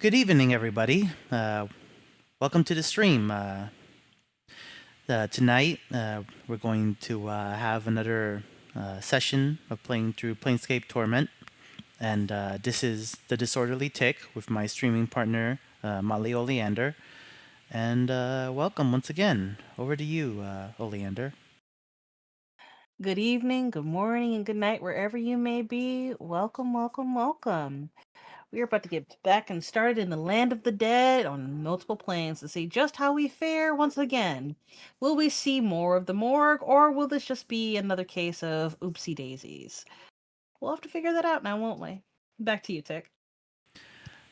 Good evening, everybody. Welcome to the stream. Tonight, we're going to have another session of playing through Planescape Torment. And this is The Disorderly Tick with my streaming partner, Molly Oleander. And welcome once again. Over to you, Oleander. Good evening, good morning, and good night, wherever you may be. Welcome, welcome, welcome. We are about to get back and started in the land of the dead on multiple planes to see just how we fare once again. Will we see more of the morgue, or will this just be another case of oopsie daisies? We'll have to figure that out now, won't we? Back to you, Tick.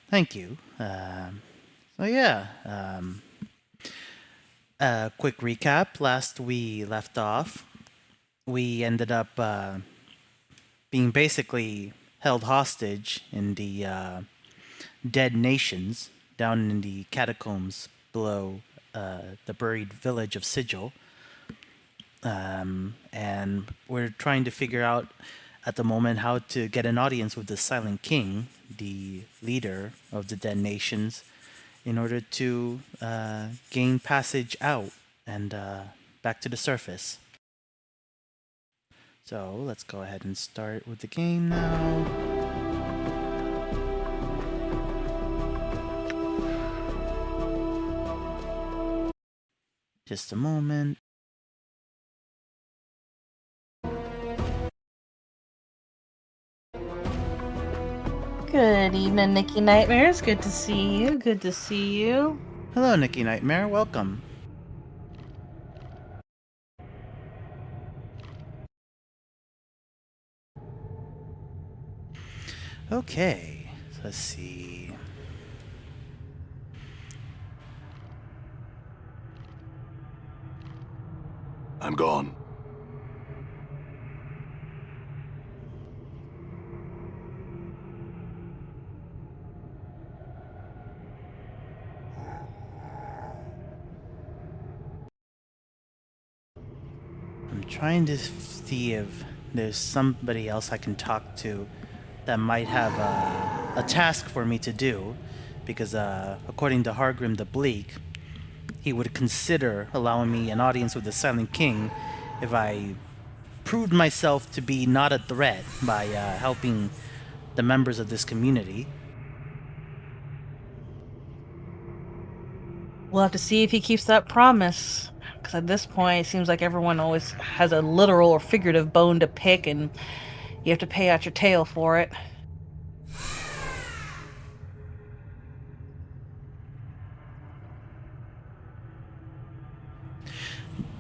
Thank you. Quick recap. Last we left off, we ended up being basically held hostage in the dead nations down in the catacombs below the buried village of Sigil. And we're trying to figure out at the moment how to get an audience with the Silent King, the leader of the dead nations, in order to gain passage out and back to the surface. So let's go ahead and start with the game now. Just a moment. Good evening, Nikki Nightmares. Good to see you. Good to see you. Hello, Nikki Nightmare. Welcome. Okay, so let's see. I'm gone. I'm trying to see if there's somebody else I can talk to that might have a task for me to do, because according to Hargrim the Bleak, he would consider allowing me an audience with the Silent King if I proved myself to be not a threat by helping the members of this community. We'll have to see if he keeps that promise. Because at this point, it seems like everyone always has a literal or figurative bone to pick, and you have to pay out your tail for it.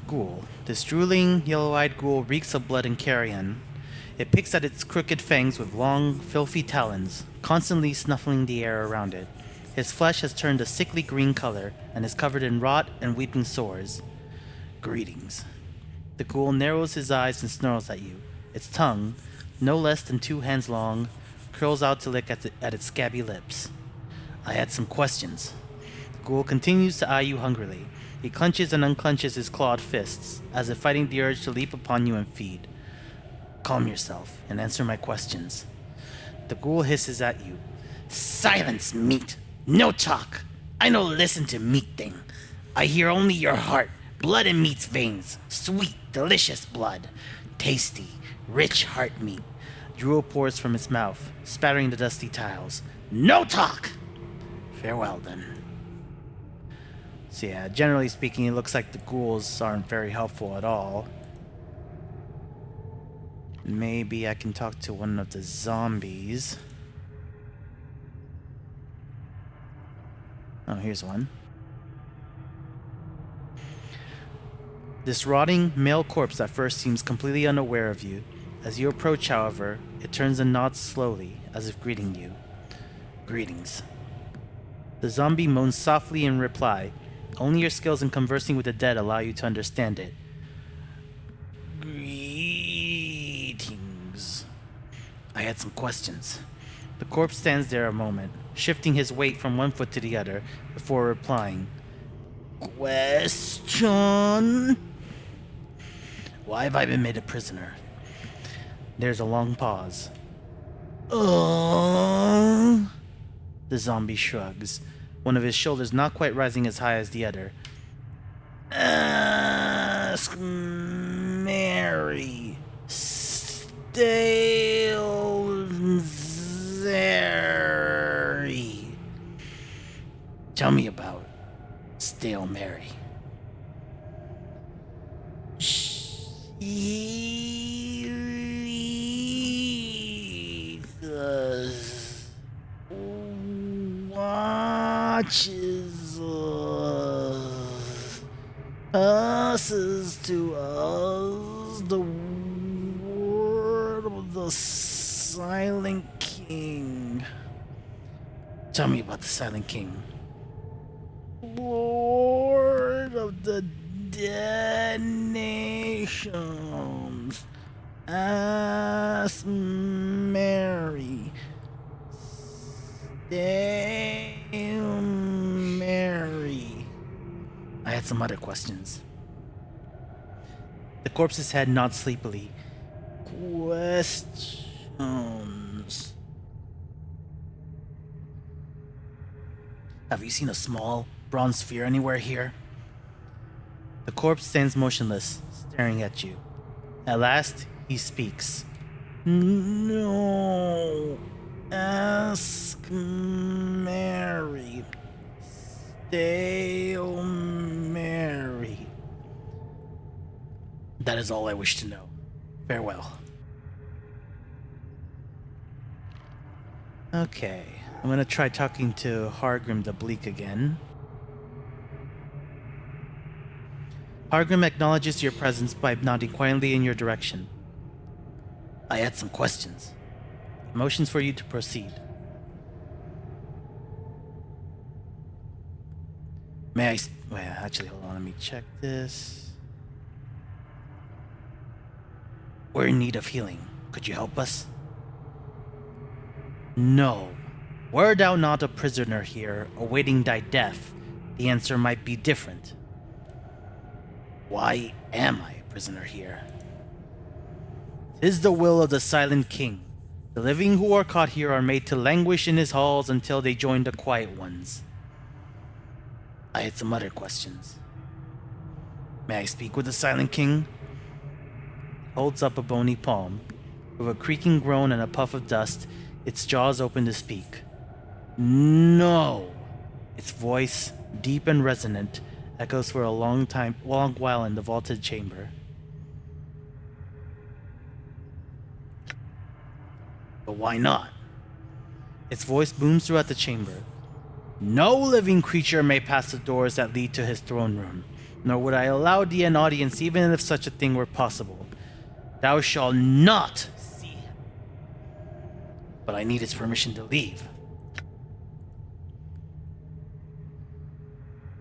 Ghoul. This drooling, yellow-eyed ghoul reeks of blood and carrion. It picks at its crooked fangs with long, filthy talons, constantly snuffling the air around it. His flesh has turned a sickly green color and is covered in rot and weeping sores. Greetings. The ghoul narrows his eyes and snarls at you. Its tongue, no less than 2 hands long, curls out to lick at its scabby lips. I had some questions. The ghoul continues to eye you hungrily. He clenches and unclenches his clawed fists, as if fighting the urge to leap upon you and feed. Calm yourself and answer my questions. The ghoul hisses at you. Silence, meat! No talk! I no listen to meat thing. I hear only your heart, blood in meat's veins, sweet, delicious blood. Tasty, rich heart meat. Drool pours from its mouth, spattering the dusty tiles. No talk! Farewell, then. So yeah, generally speaking, it looks like the ghouls aren't very helpful at all. Maybe I can talk to one of the zombies. Oh, here's one. This rotting male corpse at first seems completely unaware of you. As you approach, however, it turns and nods slowly, as if greeting you. Greetings. The zombie moans softly in reply. Only your skills in conversing with the dead allow you to understand it. Greetings. I had some questions. The corpse stands there a moment, shifting his weight from one foot to the other, before replying. Question? Why have I been made a prisoner? There's a long pause. The zombie shrugs, one of his shoulders not quite rising as high as the other. Ask Mary. Stale Zeri. Tell me about Stale Mary. Jesus watches passes to us the word of the Silent King. Tell me about the Silent King. Lord of the dead nations. Ask Mary. Damn Mary. I had some other questions. The corpse's head nods sleepily. Questions. Have you seen a small bronze sphere anywhere here? The corpse stands motionless, staring at you. At last, he speaks. No. Ask Mary. Stale Mary. That is all I wish to know. Farewell. Okay, I'm gonna try talking to Hargrim the Bleak again. Hargrim acknowledges your presence by nodding quietly in your direction. I had some questions. Motions for you to proceed. May I... Wait, actually, hold on, let me check this. We're in need of healing. Could you help us? No. Were thou not a prisoner here, awaiting thy death, the answer might be different. Why am I a prisoner here? 'Tis the will of the Silent King. The living who are caught here are made to languish in his halls until they join the quiet ones. I had some other questions. May I speak with the Silent King? He holds up a bony palm. With a creaking groan and a puff of dust, its jaws open to speak. No! Its voice, deep and resonant, echoes for a long while in the vaulted chamber. But why not? Its voice booms throughout the chamber. No living creature may pass the doors that lead to his throne room, nor would I allow thee an audience even if such a thing were possible. Thou shalt not see him. But I need his permission to leave.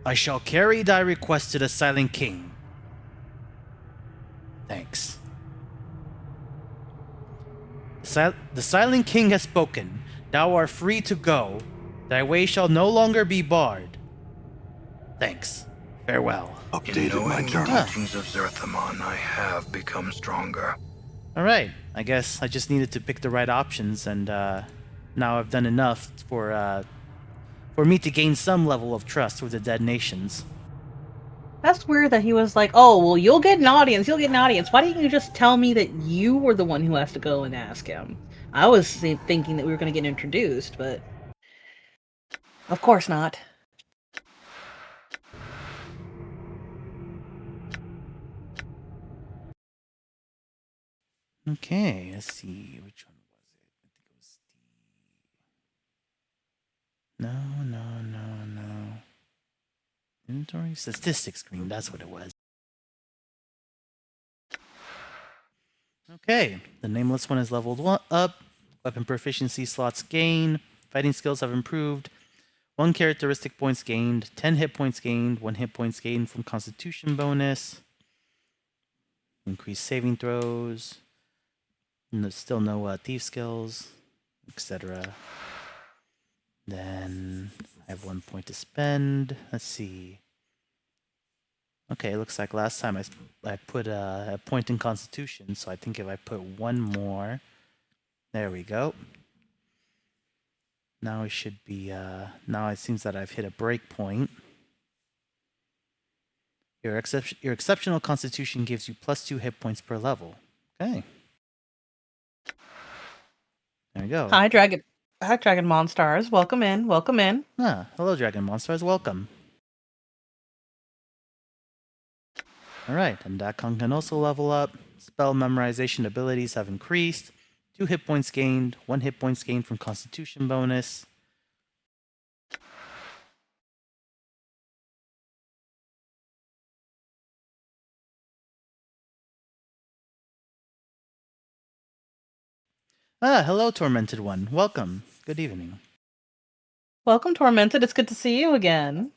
I shall carry thy request to the Silent King. Thanks. The Silent King has spoken. Thou art free to go. Thy way shall no longer be barred. Thanks. Farewell. Updated my Knowing the journal. teachings of Zerthamon, I have become stronger. Alright, I guess I just needed to pick the right options, and now I've done enough for me to gain some level of trust with the dead nations. That's weird that he was like, oh, well, you'll get an audience, Why didn't you just tell me that you were the one who has to go and ask him? I was thinking that we were going to get introduced, but of course not. Okay, let's see, which one was it? I think it was the... No. Inventory? Statistics screen, that's what it was. Okay, the nameless one is leveled up. Weapon proficiency slots gain. Fighting skills have improved. 1 characteristic points gained. 10 hit points gained. 1 hit points gained from constitution bonus. Increased saving throws. Still no thief skills, etc. Then I have 1 point to spend. Let's see. Okay, it looks like last time I put a point in Constitution, so I think if I put 1 more, there we go. Now it should be, now it seems that I've hit a break point. Your exceptional constitution gives you +2 hit points per level. Okay. There we go. Hi, Dragon Monstars. Welcome in. Welcome in. Hello, Dragon Monsters. Welcome. Alright, and Dakon can also level up. Spell memorization abilities have increased. 2 hit points gained, 1 hit points gained from constitution bonus. Hello, Tormented One. Welcome. Good evening. Welcome, Tormented. It's good to see you again.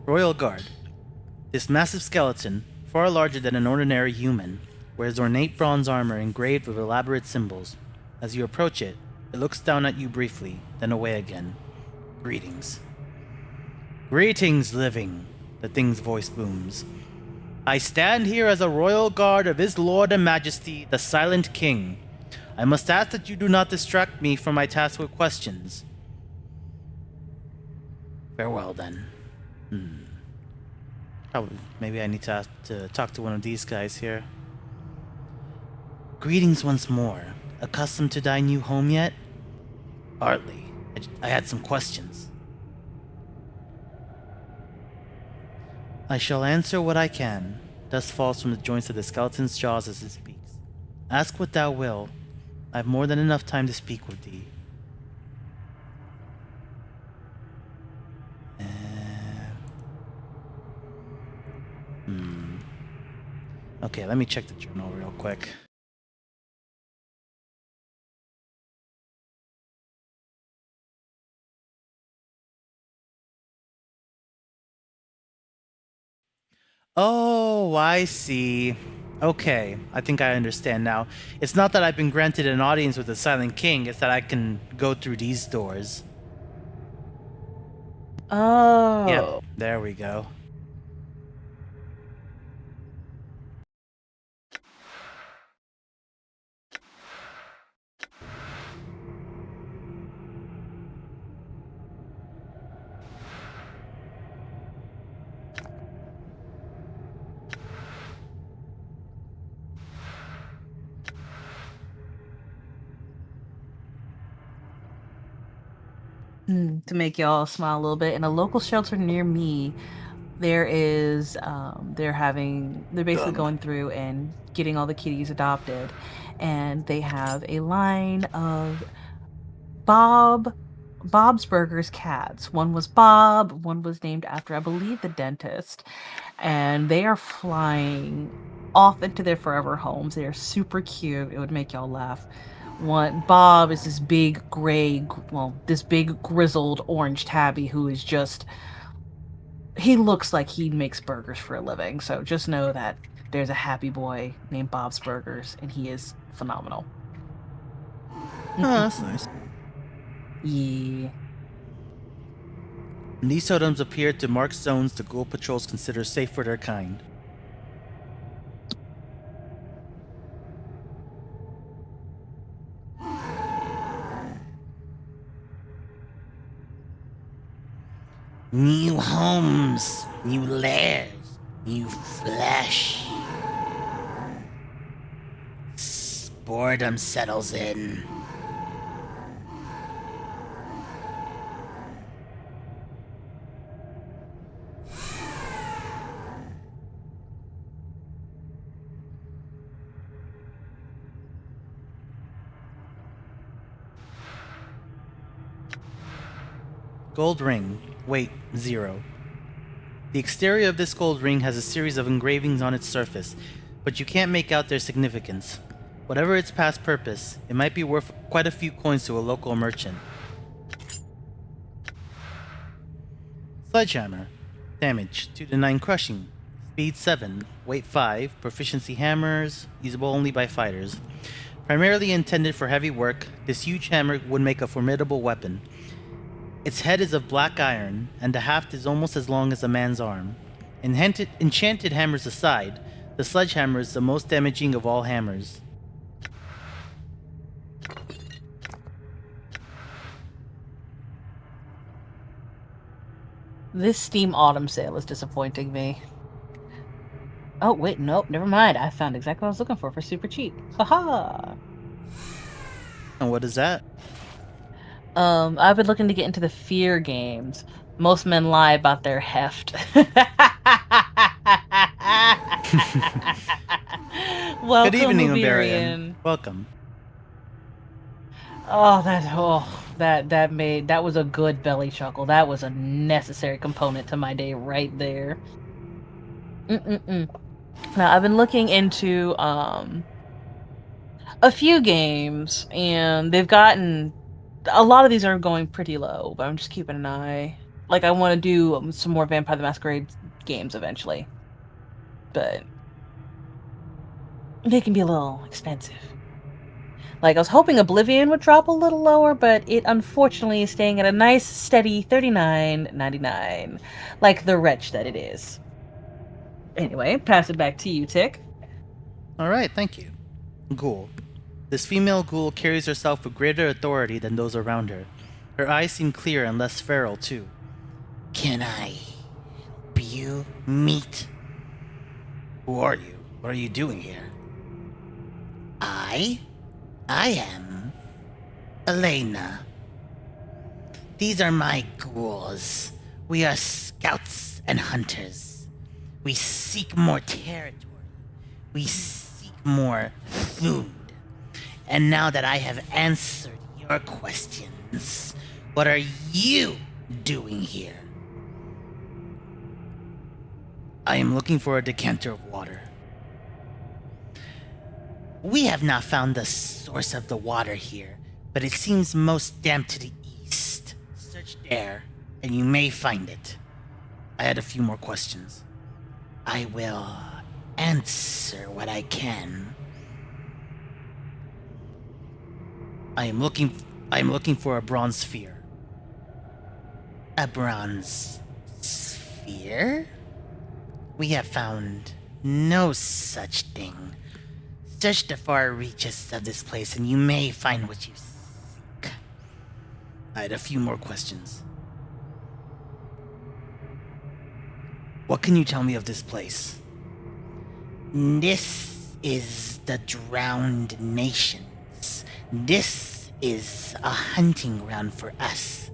Royal Guard. This massive skeleton, far larger than an ordinary human, wears ornate bronze armor engraved with elaborate symbols. As you approach it, it looks down at you briefly, then away again. Greetings. Greetings, living, the thing's voice booms. I stand here as a royal guard of his lord and majesty, the Silent King. I must ask that you do not distract me from my task with questions. Farewell, then. Probably, maybe I need to talk to one of these guys here. Greetings once more. Accustomed to thy new home yet? Hardly. I had some questions. I shall answer what I can. Dust falls from the joints of the skeleton's jaws as it speaks. Ask what thou will. I have more than enough time to speak with thee. Okay, let me check the journal real quick. Oh, I see. Okay, I think I understand now. It's not that I've been granted an audience with the Silent King, it's that I can go through these doors. Oh. Yep, there we go. To make y'all smile a little bit, in a local shelter near me, there is they're basically Done. going through and getting all the kitties adopted, and they have a line of Bob's Burgers cats. One was Bob, one was named after, I believe, the dentist, and they are flying off into their forever homes. They are super cute. It would make y'all laugh. Bob is this big this big grizzled orange tabby who is just, he looks like he makes burgers for a living. So just know that there's a happy boy named Bob's Burgers, and he is phenomenal. Oh, that's nice. Yeah. These totems appear to mark zones the ghoul patrols consider safe for their kind. New homes, new lairs, new flesh. Boredom settles in. Gold ring. Weight 0. The exterior of this gold ring has a series of engravings on its surface, but you can't make out their significance. Whatever its past purpose, it might be worth quite a few coins to a local merchant. Sledgehammer. Damage 2 to 9 crushing. Speed 7, weight 5, proficiency hammers, usable only by fighters. Primarily intended for heavy work, this huge hammer would make a formidable weapon. Its head is of black iron, and the haft is almost as long as a man's arm. Enchanted hammers aside, the sledgehammer is the most damaging of all hammers. This Steam Autumn sale is disappointing me. Oh, wait, nope, never mind. I found exactly what I was looking for super cheap. Haha! And what is that? I've been looking to get into the fear games. Most men lie about their heft. Good Welcome, evening, Uberian. Uberian. Welcome. That was a good belly chuckle. That was a necessary component to my day right there. Now I've been looking into a few games, and they've gotten a lot of these are going pretty low, but I'm just keeping an eye. Like, I want to do some more Vampire the Masquerade games eventually, but they can be a little expensive. Like, I was hoping Oblivion would drop a little lower, but it unfortunately is staying at a nice steady $39.99, like the wretch that it is. Anyway, pass it back to you, Tick. Alright, thank you. Ghoul. This female ghoul carries herself with greater authority than those around her. Her eyes seem clear and less feral, too. Can I help you meet? Who are you? What are you doing here? I am Elena. These are my ghouls. We are scouts and hunters. We seek more territory. We seek more food. And now that I have answered your questions, what are you doing here? I am looking for a decanter of water. We have not found the source of the water here, but it seems most damp to the east. Search there, and you may find it. I had a few more questions. I will answer what I can. I am looking for a bronze sphere. A bronze sphere? We have found no such thing. Search the far reaches of this place and you may find what you seek. I had a few more questions. What can you tell me of this place? This is the drowned nations. This is a hunting ground for us.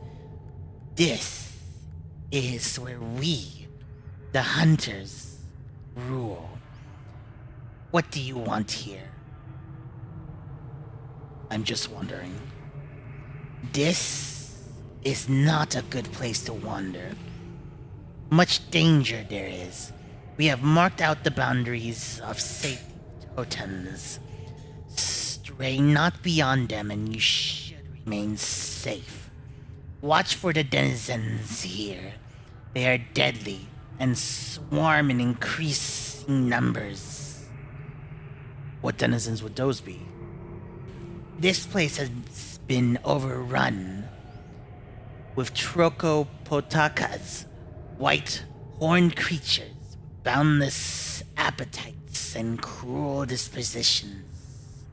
This is where we, the hunters, rule. What do you want here? I'm just wondering. This is not a good place to wander. Much danger there is. We have marked out the boundaries of safe totems. Stray not beyond them and you should remain safe. Watch for the denizens here. They are deadly and swarm in increasing numbers. What denizens would those be? This place has been overrun with trochopotakas, white horned creatures with boundless appetites and cruel dispositions.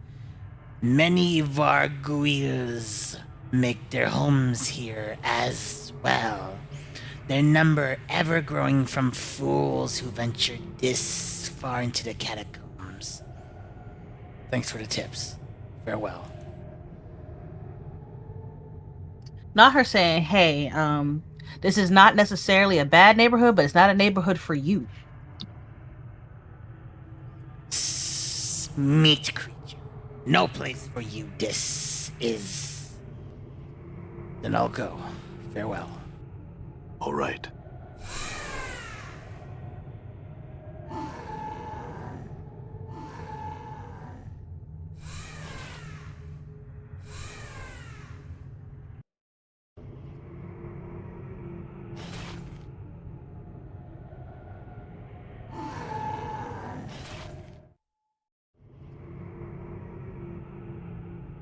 Many Varguils make their homes here as well, their number ever growing from fools who ventured this far into the catacombs. Thanks for the tips. Farewell. Not her saying, hey, this is not necessarily a bad neighborhood, but it's not a neighborhood for you. Meat creature. No place for you. This is. Then I'll go. Farewell. All right.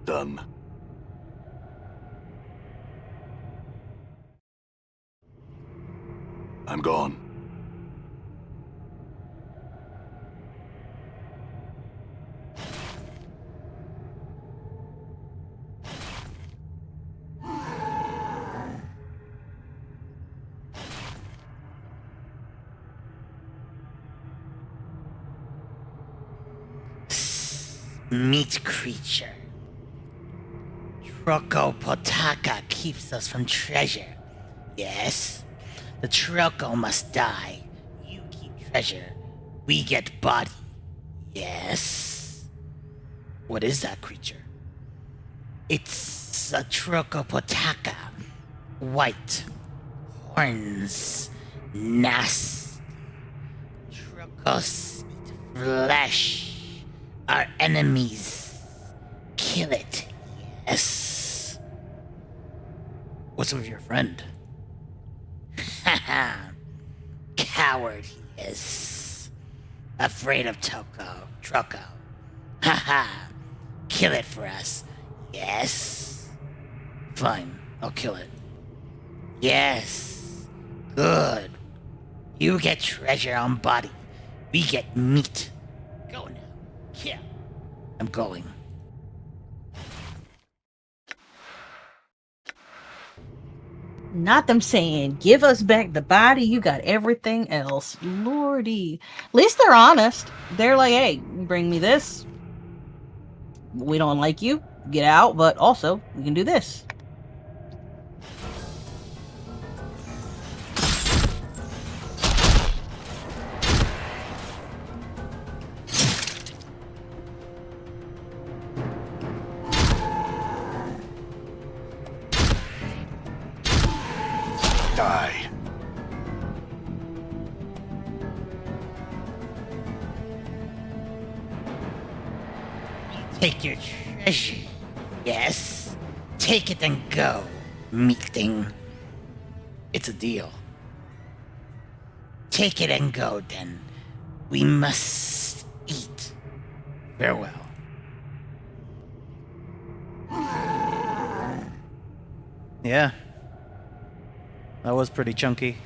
Done. I'm gone. Meat creature. Trokopotaka keeps us from treasure. Yes? The Troko must die. You keep treasure. We get body. Yes? What is that creature? It's a Trokopotaka. White. Horns. Nasty. Trokos eat flesh. Our enemies. Kill it. Yes. What's with your friend? Haha. Coward he is. Afraid of Troko. Haha. Kill it for us. Yes. Fine, I'll kill it. Yes. Good. You get treasure on body. We get meat. Go now. Yeah. I'm going. Not them saying, give us back the body, you got everything else. Lordy. At least they're honest. They're like, hey, bring me this. We don't like you. Get out, but also, we can do this. Die. Take your treasure. Yes. Take it and go, meat thing. It's a deal. Take it and go, then. We must eat. Farewell. Yeah. That was pretty chunky.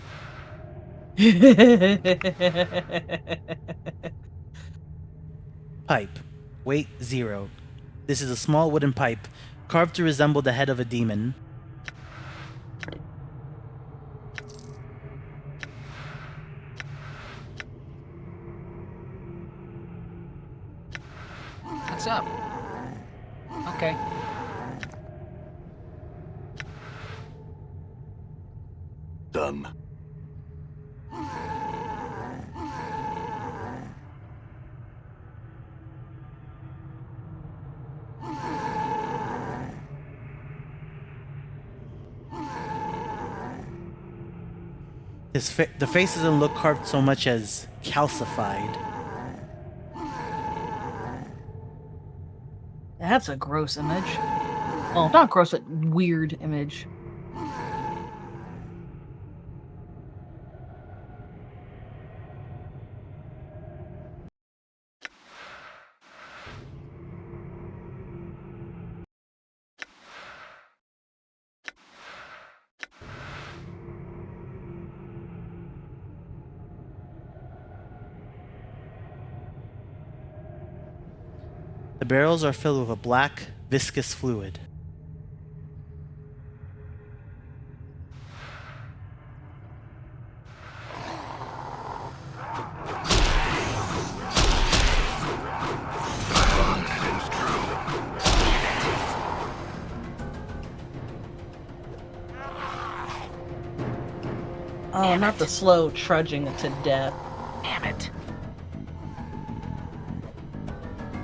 Pipe. Weight 0. This is a small wooden pipe, carved to resemble the head of a demon. What's up? Okay. Done. The face doesn't look carved so much as calcified. That's a gross image. Well, not gross, but weird image. The barrels are filled with a black, viscous fluid. Oh, not the slow trudging to death. Damn it.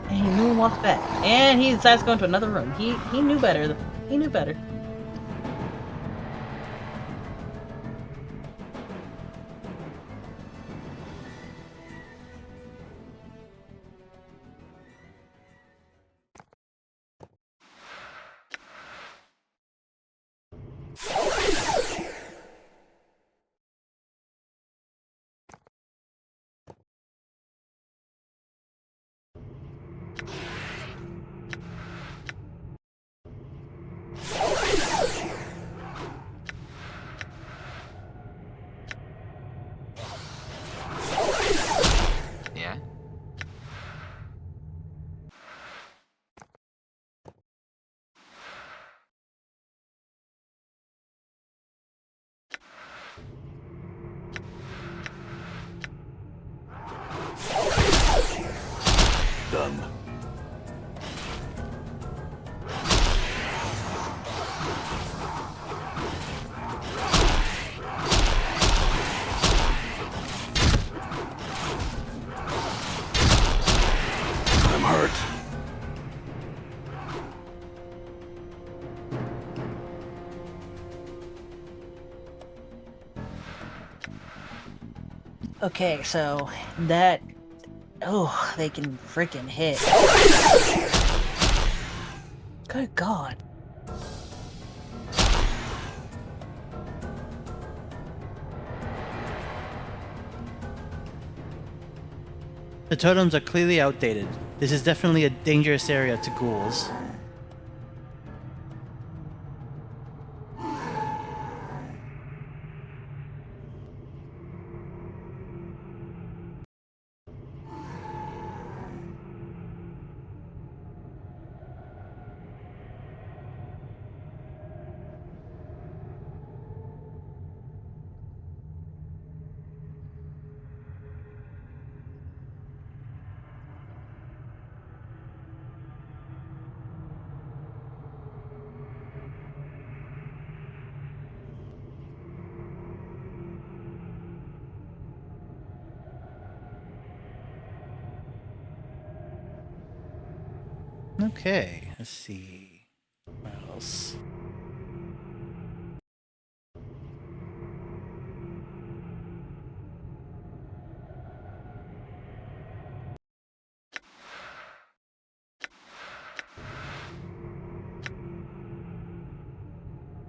And he knew and walked back. And he decides to go into another room. He knew better. He knew better. Done. I'm hurt. Okay, so that... Oh, they can freaking hit. Good God. The totems are clearly outdated. This is definitely a dangerous area to ghouls. Okay, let's see. What else?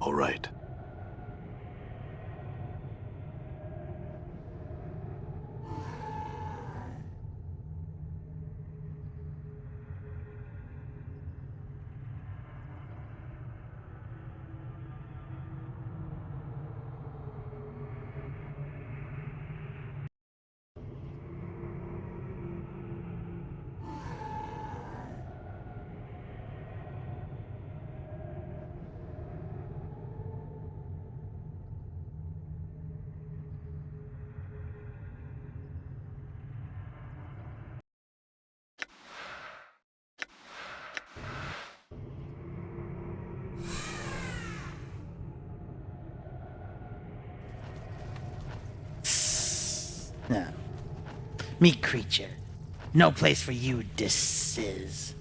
All right. No. Meat creature. No place for you, this is.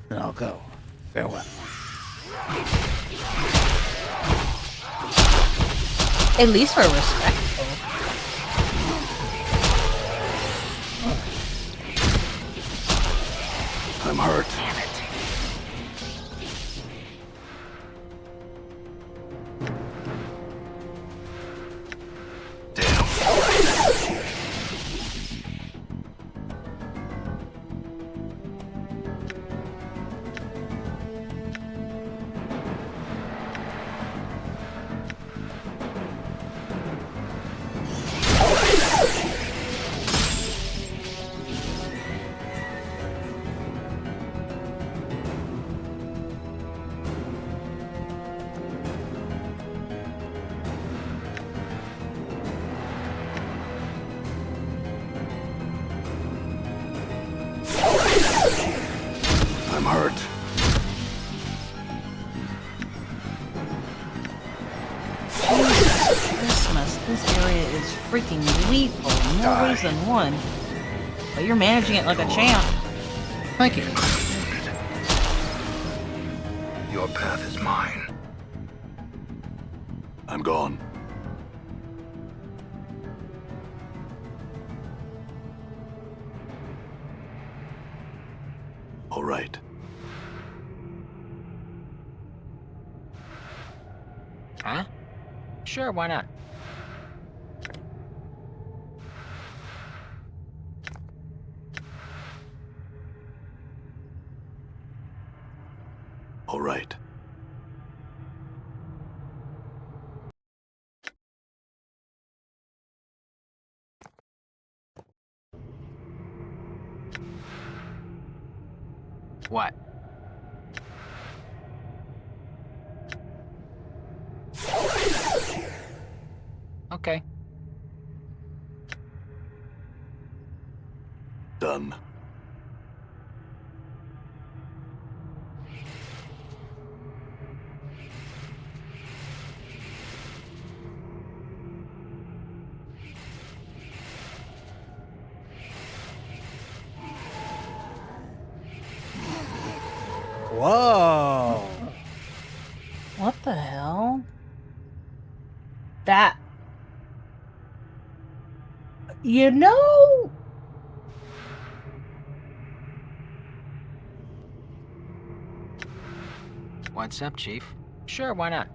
Then I'll go. Farewell. At least we're respectful. I'm hurt. Damn it. Damn. I'm hurt. Jesus Christmas, this area is freaking lethal. No Die. ways than one. But you're managing it like a champ. Thank you. Your path is mine. I'm gone. All right. Huh? Sure, why not? All right. What? Okay. Done. Whoa! What the hell? That. You know. What's up, Chief? Sure, why not?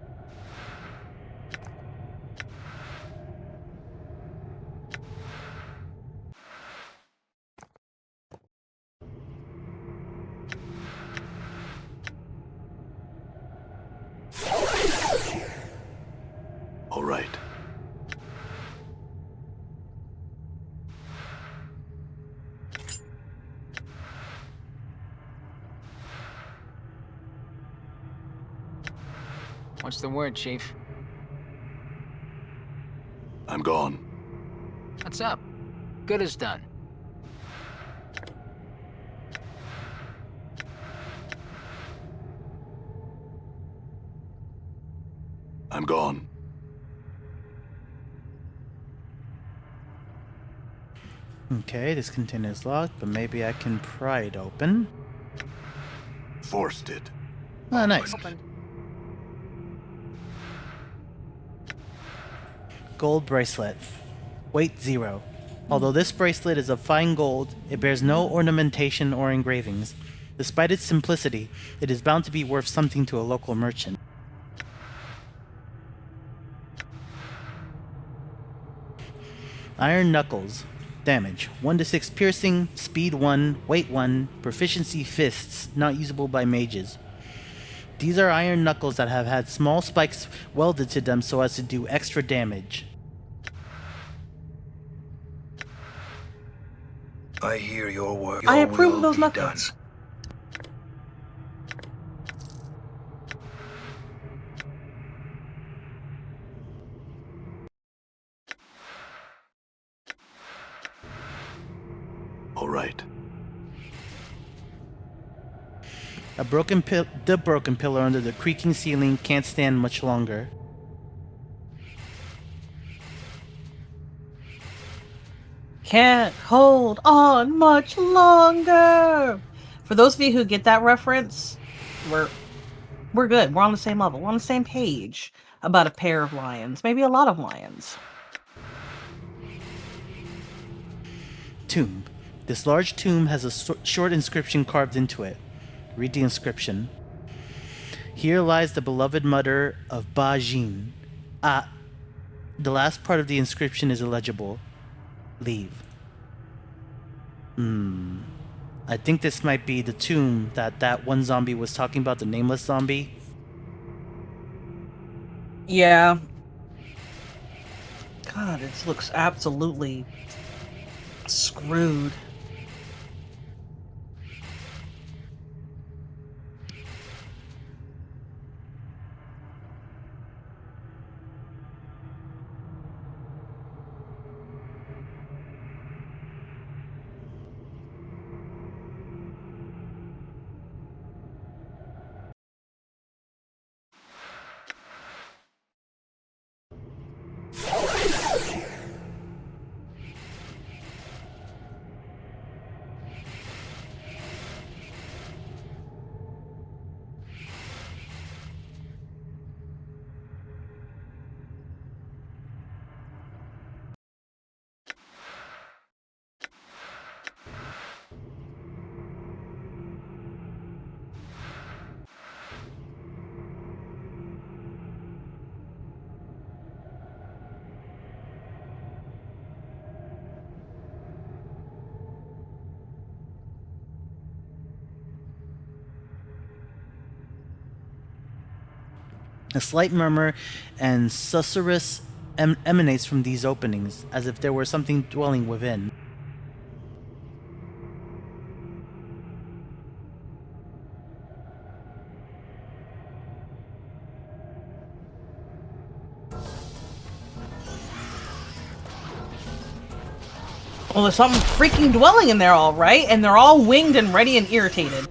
All right. What's the word, Chief? I'm gone. What's up? Good as done. I'm gone. Okay, this container is locked, but maybe I can pry it open. Forced it. Ah, nice. Opened. Gold bracelet. Weight 0. Although this bracelet is of fine gold, it bears no ornamentation or engravings. Despite its simplicity, it is bound to be worth something to a local merchant. Iron Knuckles. Damage. 1 to 6 piercing, speed 1, weight 1, proficiency fists, not usable by mages. These are iron knuckles that have had small spikes welded to them so as to do extra damage. I hear your work. I Your approve will of those be methods. done. All right. The broken pillar under the creaking ceiling can't stand much longer. Can't hold on much longer. For those of you who get that reference, we're good. We're on the same level. We're on the same page about a pair of lions, maybe a lot of lions. Tomb. This large tomb has a short inscription carved into it. Read the inscription. Here lies the beloved mother of Ba Jin. Ah, the last part of the inscription is illegible. Leave. I think this might be the tomb that one zombie was talking about, the nameless zombie. Yeah. God, it looks absolutely screwed. A slight murmur and susurrus emanates from these openings, as if there were something dwelling within. Well, there's something freaking dwelling in there, all right, and they're all winged and ready and irritated.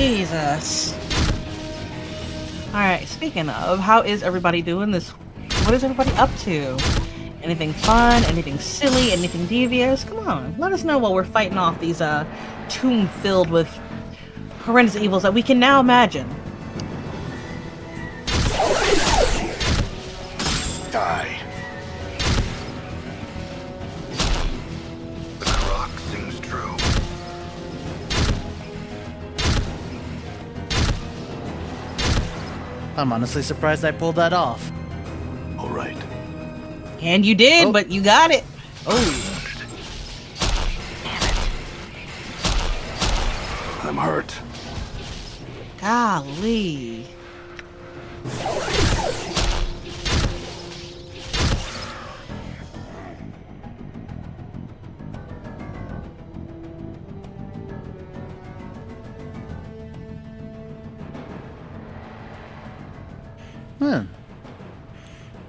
Jesus. Alright, speaking of, how is everybody doing this? What is everybody up to? Anything fun? Anything silly? Anything devious? Come on, let us know while we're fighting off these tomb filled with horrendous evils that we can now imagine. Die. The clock sings true. I'm honestly surprised I pulled that off. All right. And you did, Oh. but you got it. Oh, I'm hurt. golly.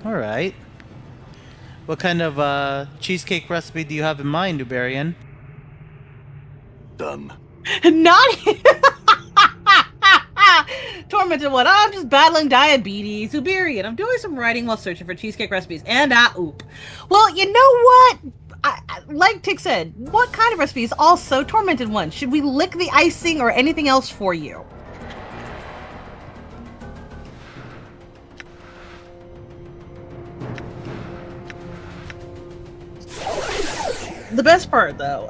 Alright. What kind of cheesecake recipe do you have in mind, Uberian? Done. Not Tormented one. I'm just battling diabetes. Uberian. I'm doing some writing while searching for cheesecake recipes. And oop. Well, you know what? Like Tick said, what kind of recipes? Also, Tormented one. Should we lick the icing or anything else for you? The best part, though,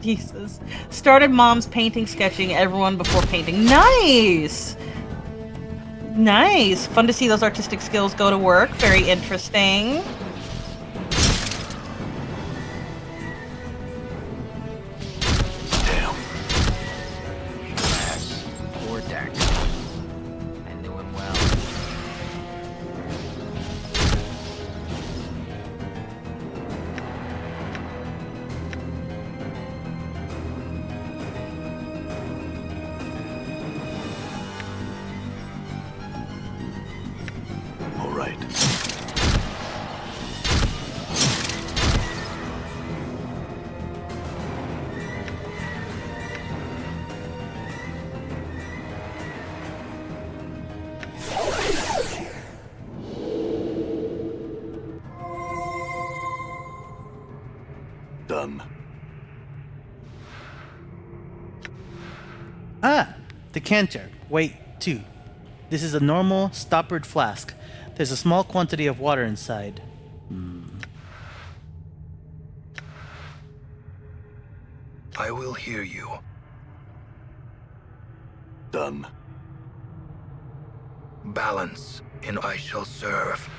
Jesus, started mom's painting, sketching everyone before painting. Nice! Nice! Fun to see those artistic skills go to work. Very interesting. Damn. Yes. Poor deck. I knew him well. All right. Done. Ah! Decanter. Wait, 2. This is a normal, stoppered flask. There's a small quantity of water inside. I will hear you. Done. Balance, and I shall serve.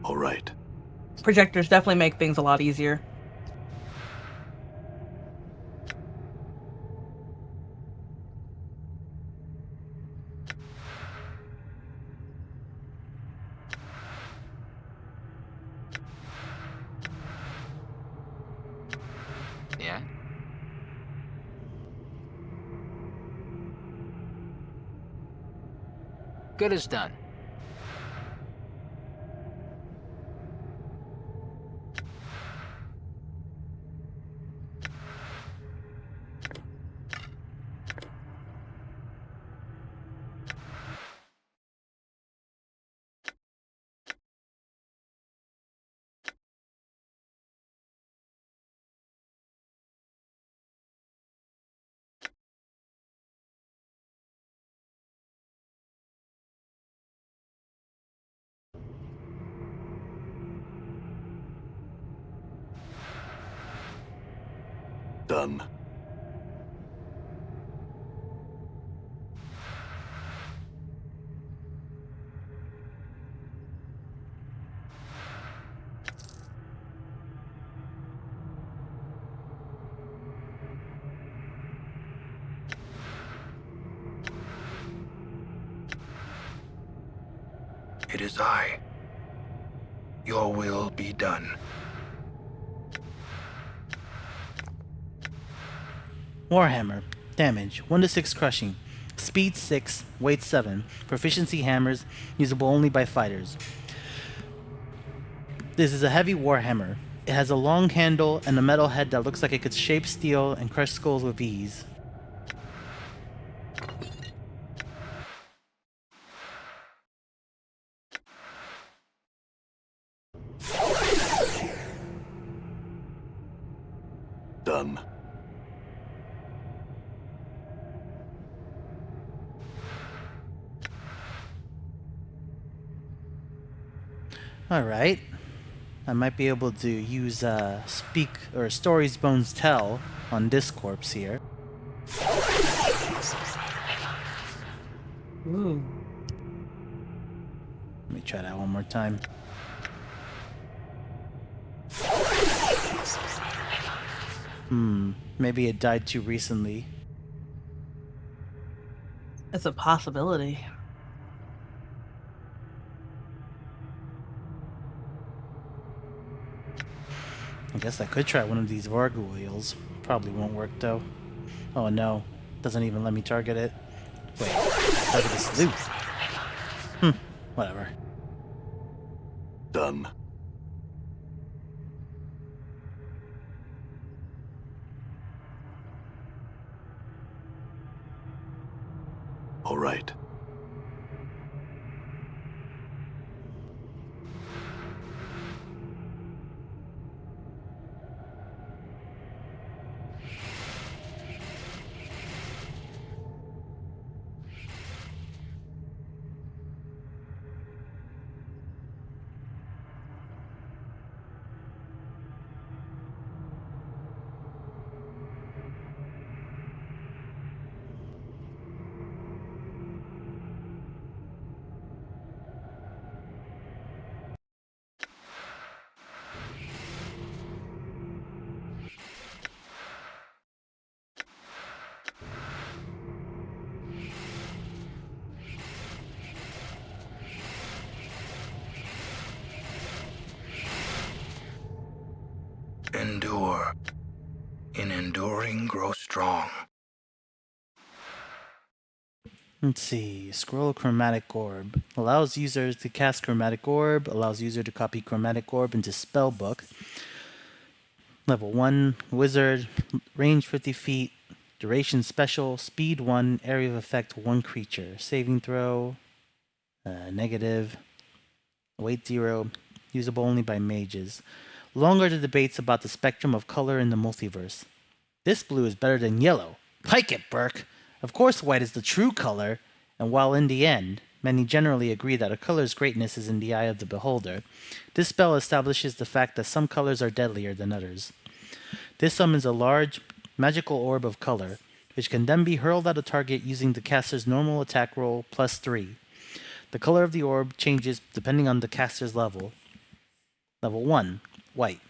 All right. Projectors definitely make things a lot easier. Yeah? Good as done. Done. It is I. Your will be done. Warhammer. Damage 1 to 6 crushing. Speed 6, weight 7. Proficiency hammers, usable only by fighters. This is a heavy warhammer. It has a long handle and a metal head that looks like it could shape steel and crush skulls with ease. Done. Alright. I might be able to use Speak or Stories Bones Tell on this corpse here. Ooh. Let me try that one more time. Maybe it died too recently. It's a possibility. I guess I could try one of these gargoyles. Probably won't work though. Oh no, doesn't even let me target it. Wait, target this loot. Whatever. Done. All right. Endure. In enduring, grow strong. Let's see. Scroll Chromatic Orb. Allows users to cast Chromatic Orb. Allows user to copy Chromatic Orb into Spellbook. Level 1. Wizard. Range 50 feet. Duration special. Speed 1. Area of effect 1 creature. Saving throw. Negative. Weight 0. Usable only by mages. Longer the debates about the spectrum of color in the multiverse. This blue is better than yellow. Pike it, Burke! Of course white is the true color, and while in the end, many generally agree that a color's greatness is in the eye of the beholder, this spell establishes the fact that some colors are deadlier than others. This summons a large, magical orb of color, which can then be hurled at a target using the caster's normal attack roll plus 3. The color of the orb changes depending on the caster's level. Level 1, white.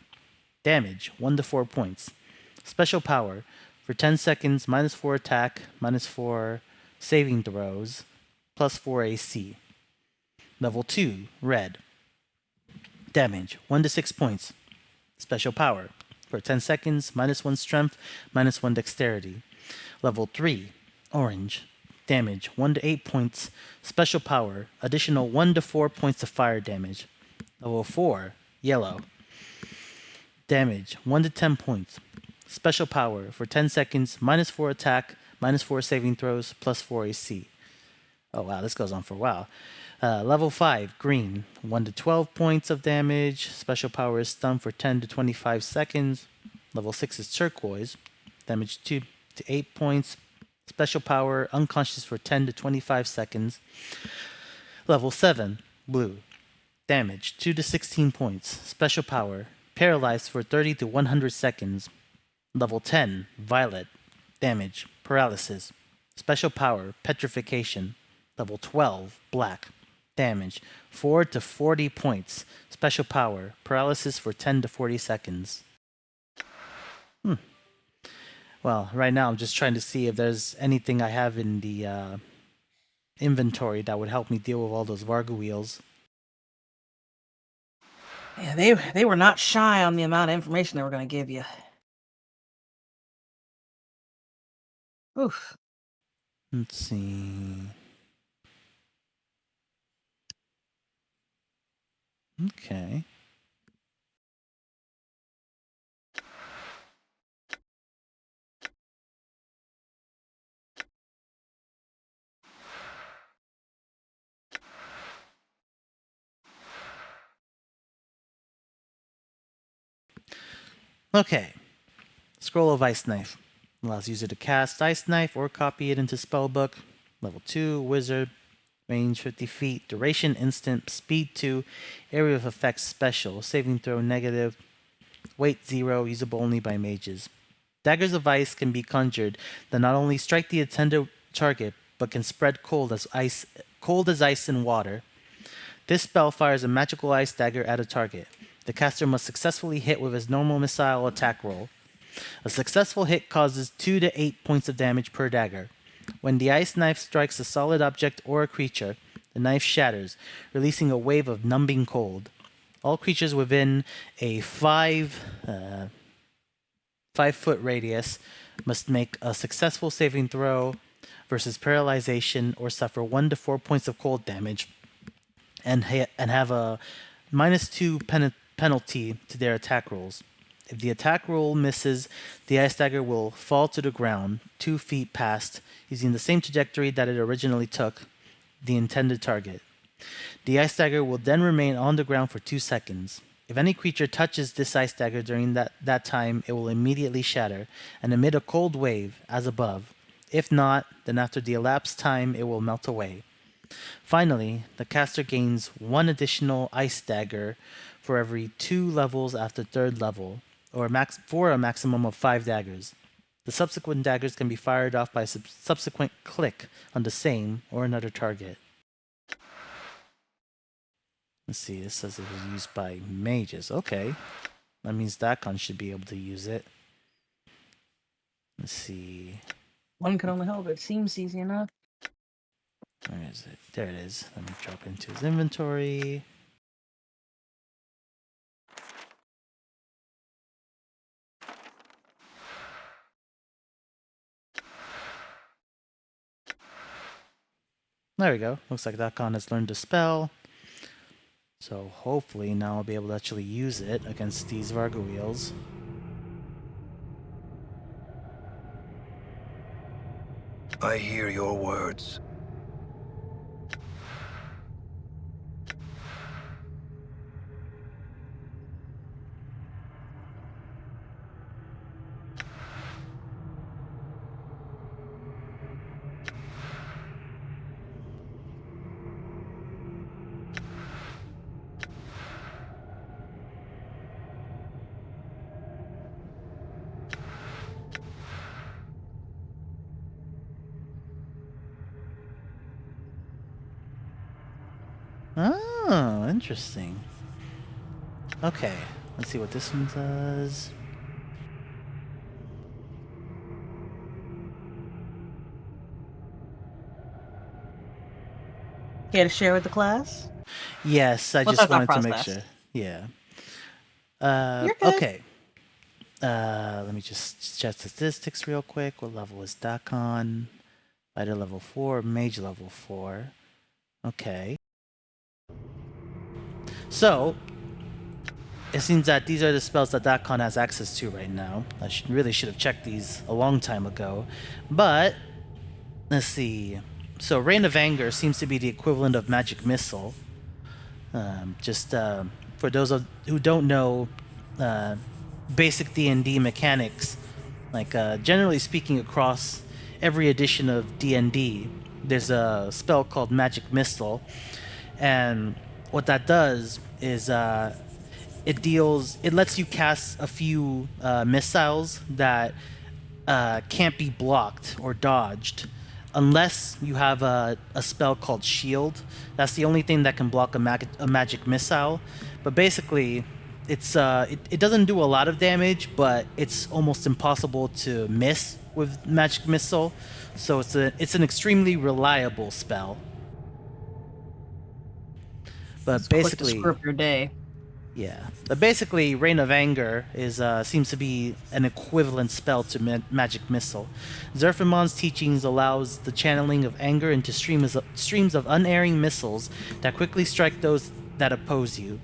Damage, 1 to 4 points. Special power, for 10 seconds, minus 4 attack, minus 4 saving throws, plus 4 AC. Level 2, red. Damage, 1 to 6 points. Special power, for 10 seconds, minus 1 strength, minus 1 dexterity. Level 3, orange. Damage, 1 to 8 points. Special power, additional 1 to 4 points of fire damage. Level 4, yellow. Damage, 1 to 10 points. Special power, for 10 seconds, minus 4 attack, minus 4 saving throws, plus 4 AC. Oh wow, this goes on for a while. Level 5, green, 1 to 12 points of damage. Special power is stun for 10 to 25 seconds. Level 6 is turquoise, damage 2 to 8 points. Special power, unconscious for 10 to 25 seconds. Level 7, blue, damage 2 to 16 points. Special power, paralyzed for 30 to 100 seconds. Level 10, violet, damage, paralysis. Special power, petrification. Level 12, black, damage, 4 to 40 points. Special power, paralysis for 10 to 40 seconds. Well, right now I'm just trying to see if there's anything I have in the inventory that would help me deal with all those Varga wheels. Yeah, they were not shy on the amount of information they were going to give you. Oof. Let's see. Okay. Okay. Scroll of Ice Knife. Allows user to cast Ice Knife or copy it into Spellbook. Level 2, Wizard. Range 50 feet. Duration instant. Speed 2. Area of effects special. Saving throw negative. Weight 0. Usable only by mages. Daggers of ice can be conjured that not only strike the intended target, but can spread cold as ice in water. This spell fires a magical ice dagger at a target. The caster must successfully hit with his normal missile attack roll. A successful hit causes 2 to 8 points of damage per dagger. When the ice knife strikes a solid object or a creature, the knife shatters, releasing a wave of numbing cold. All creatures within a 5-foot radius must make a successful saving throw versus paralyzation or suffer 1 to 4 points of cold damage and have a -2 penalty to their attack rolls. If the attack roll misses, the ice dagger will fall to the ground 2 feet past, using the same trajectory that it originally took, the intended target. The ice dagger will then remain on the ground for 2 seconds. If any creature touches this ice dagger during that time, it will immediately shatter and emit a cold wave, as above. If not, then after the elapsed time, it will melt away. Finally, the caster gains 1 additional ice dagger for every 2 levels after 3rd level, or for a maximum of 5 daggers. The subsequent daggers can be fired off by a subsequent click on the same or another target. Let's see, this says it was used by mages. Okay. That means Dakon should be able to use it. Let's see. One can only hope. It seems easy enough. Where is it? There it is. Let me drop into his inventory. There we go. Looks like Dakon has learned the spell. So hopefully now I'll be able to actually use it against these Vargoyles. I hear your words. Oh, interesting. Okay, let's see what this one does. Care to share with the class? Yes, I What's just our wanted to make process? sure. Yeah. You're good. Okay. Let me just check statistics real quick. What level is Dakon? Fighter level 4, Mage level 4. Okay. So, it seems that these are the spells that Dakon has access to right now. I really should have checked these a long time ago. But, let's see. So, Rain of Anger seems to be the equivalent of Magic Missile. For those who don't know basic D&D mechanics, like generally speaking across every edition of D&D, there's a spell called Magic Missile. And what that does is it lets you cast a few missiles that can't be blocked or dodged unless you have a spell called Shield. That's the only thing that can block a magic missile. But basically, it doesn't do a lot of damage, but it's almost impossible to miss with magic missile. So it's an extremely reliable spell. But It's quick to basically, screw up your day. yeah. But basically, Rain of Anger seems to be an equivalent spell to Magic Missile. Zerfimon's teachings allows the channeling of anger into streams of unerring missiles that quickly strike those that oppose you.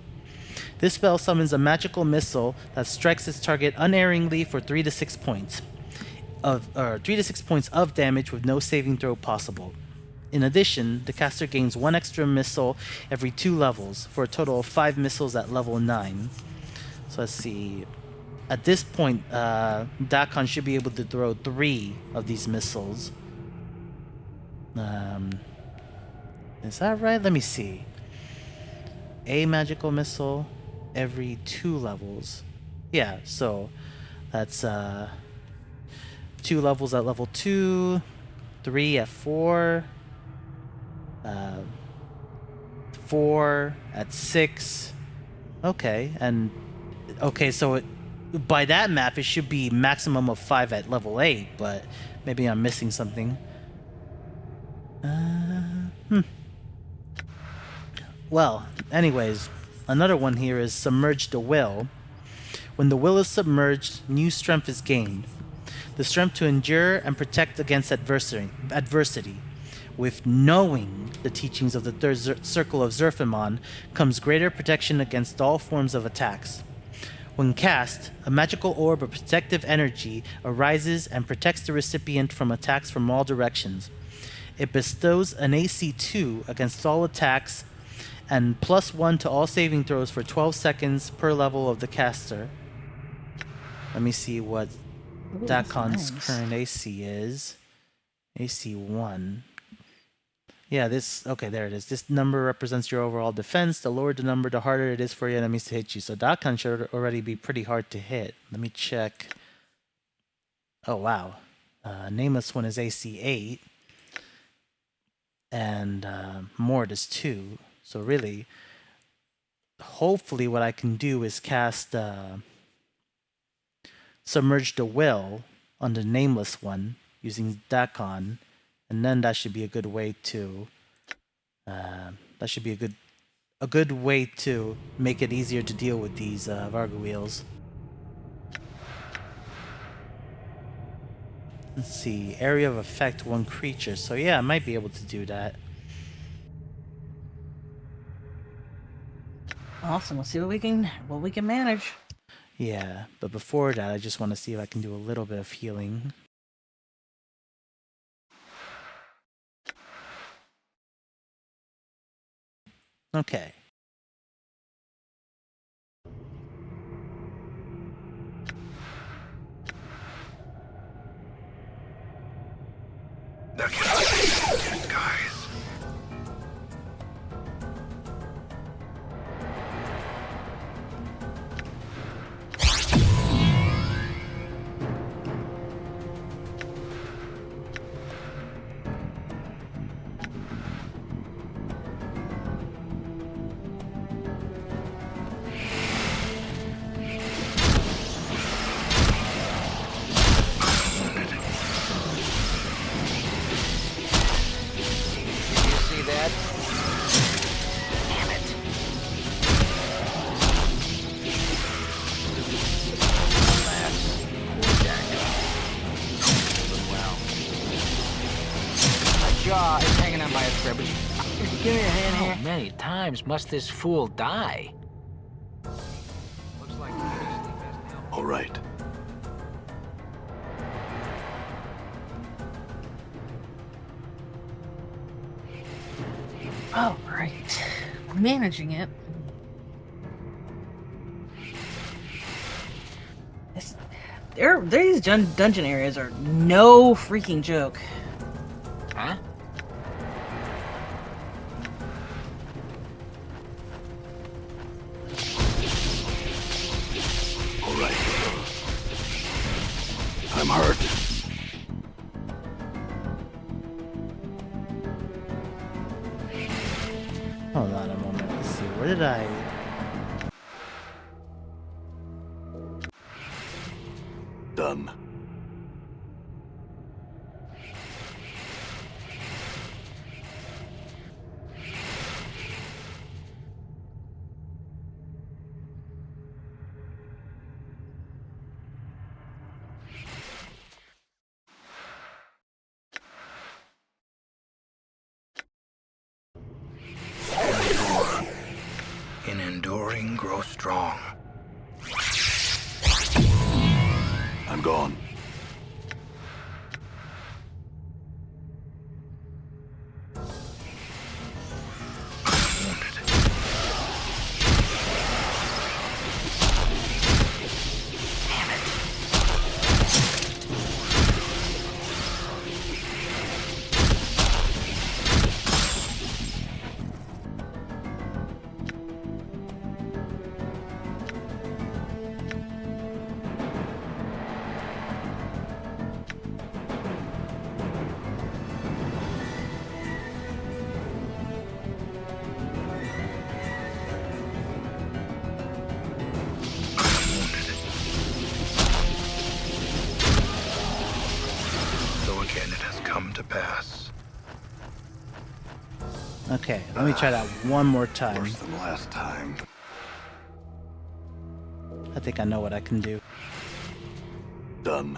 This spell summons a magical missile that strikes its target unerringly for 3 to 6 points of damage with no saving throw possible. In addition, the caster gains 1 extra missile every 2 levels, for a total of 5 missiles at level 9. So let's see. at this point, Dakon should be able to throw 3 of these missiles. Is that right? Let me see. A magical missile every 2 levels. Yeah, so that's 2 levels at level 2, 3 at 4, 4 at 6. Okay, and okay, so by that map, it should be maximum of 5 at level 8, but maybe I'm missing something. Well, anyways, another one here is Submerge the Will. When the will is submerged, new strength is gained. The strength to endure and protect against adversity. With knowing the teachings of the third circle of Zerfimon comes greater protection against all forms of attacks. When cast, a magical orb of protective energy arises and protects the recipient from attacks from all directions. It bestows an AC 2 against all attacks and +1 to all saving throws for 12 seconds per level of the caster. Let me see what Ooh, that's Dakon's nice. current AC is. AC 1. Yeah, okay, there it is. This number represents your overall defense. The lower the number, the harder it is for your enemies to hit you. So Dakon should already be pretty hard to hit. Let me check. Oh, wow. Nameless one is AC 8. And Mord is 2. So really, hopefully what I can do is cast Submerge the Will on the Nameless one using Dakon. And then that should be a good way to... that should be a good way to make it easier to deal with these Vargoyles. Let's see, area of effect 1 creature. So yeah, I might be able to do that. Awesome. Let's see what we can manage. Yeah, but before that, I just want to see if I can do a little bit of healing. Okay. There can be skies. That? Damn it. Last. Poor Jack. Doing well. My jaw is hanging on by a thread, but give me a hand here. How many times must this fool die? Looks like the beastly best help. All right. Oh, right. Managing it. These dungeon areas are no freaking joke. Huh? All right. I'm hurt. Hold on a moment. Let's see. Where did I... Done. Endure. In enduring, grow strong. I'm gone. Wounded. again it has come to pass. Okay, let me try that one more time. Worse than last time. I think I know what I can do. Done.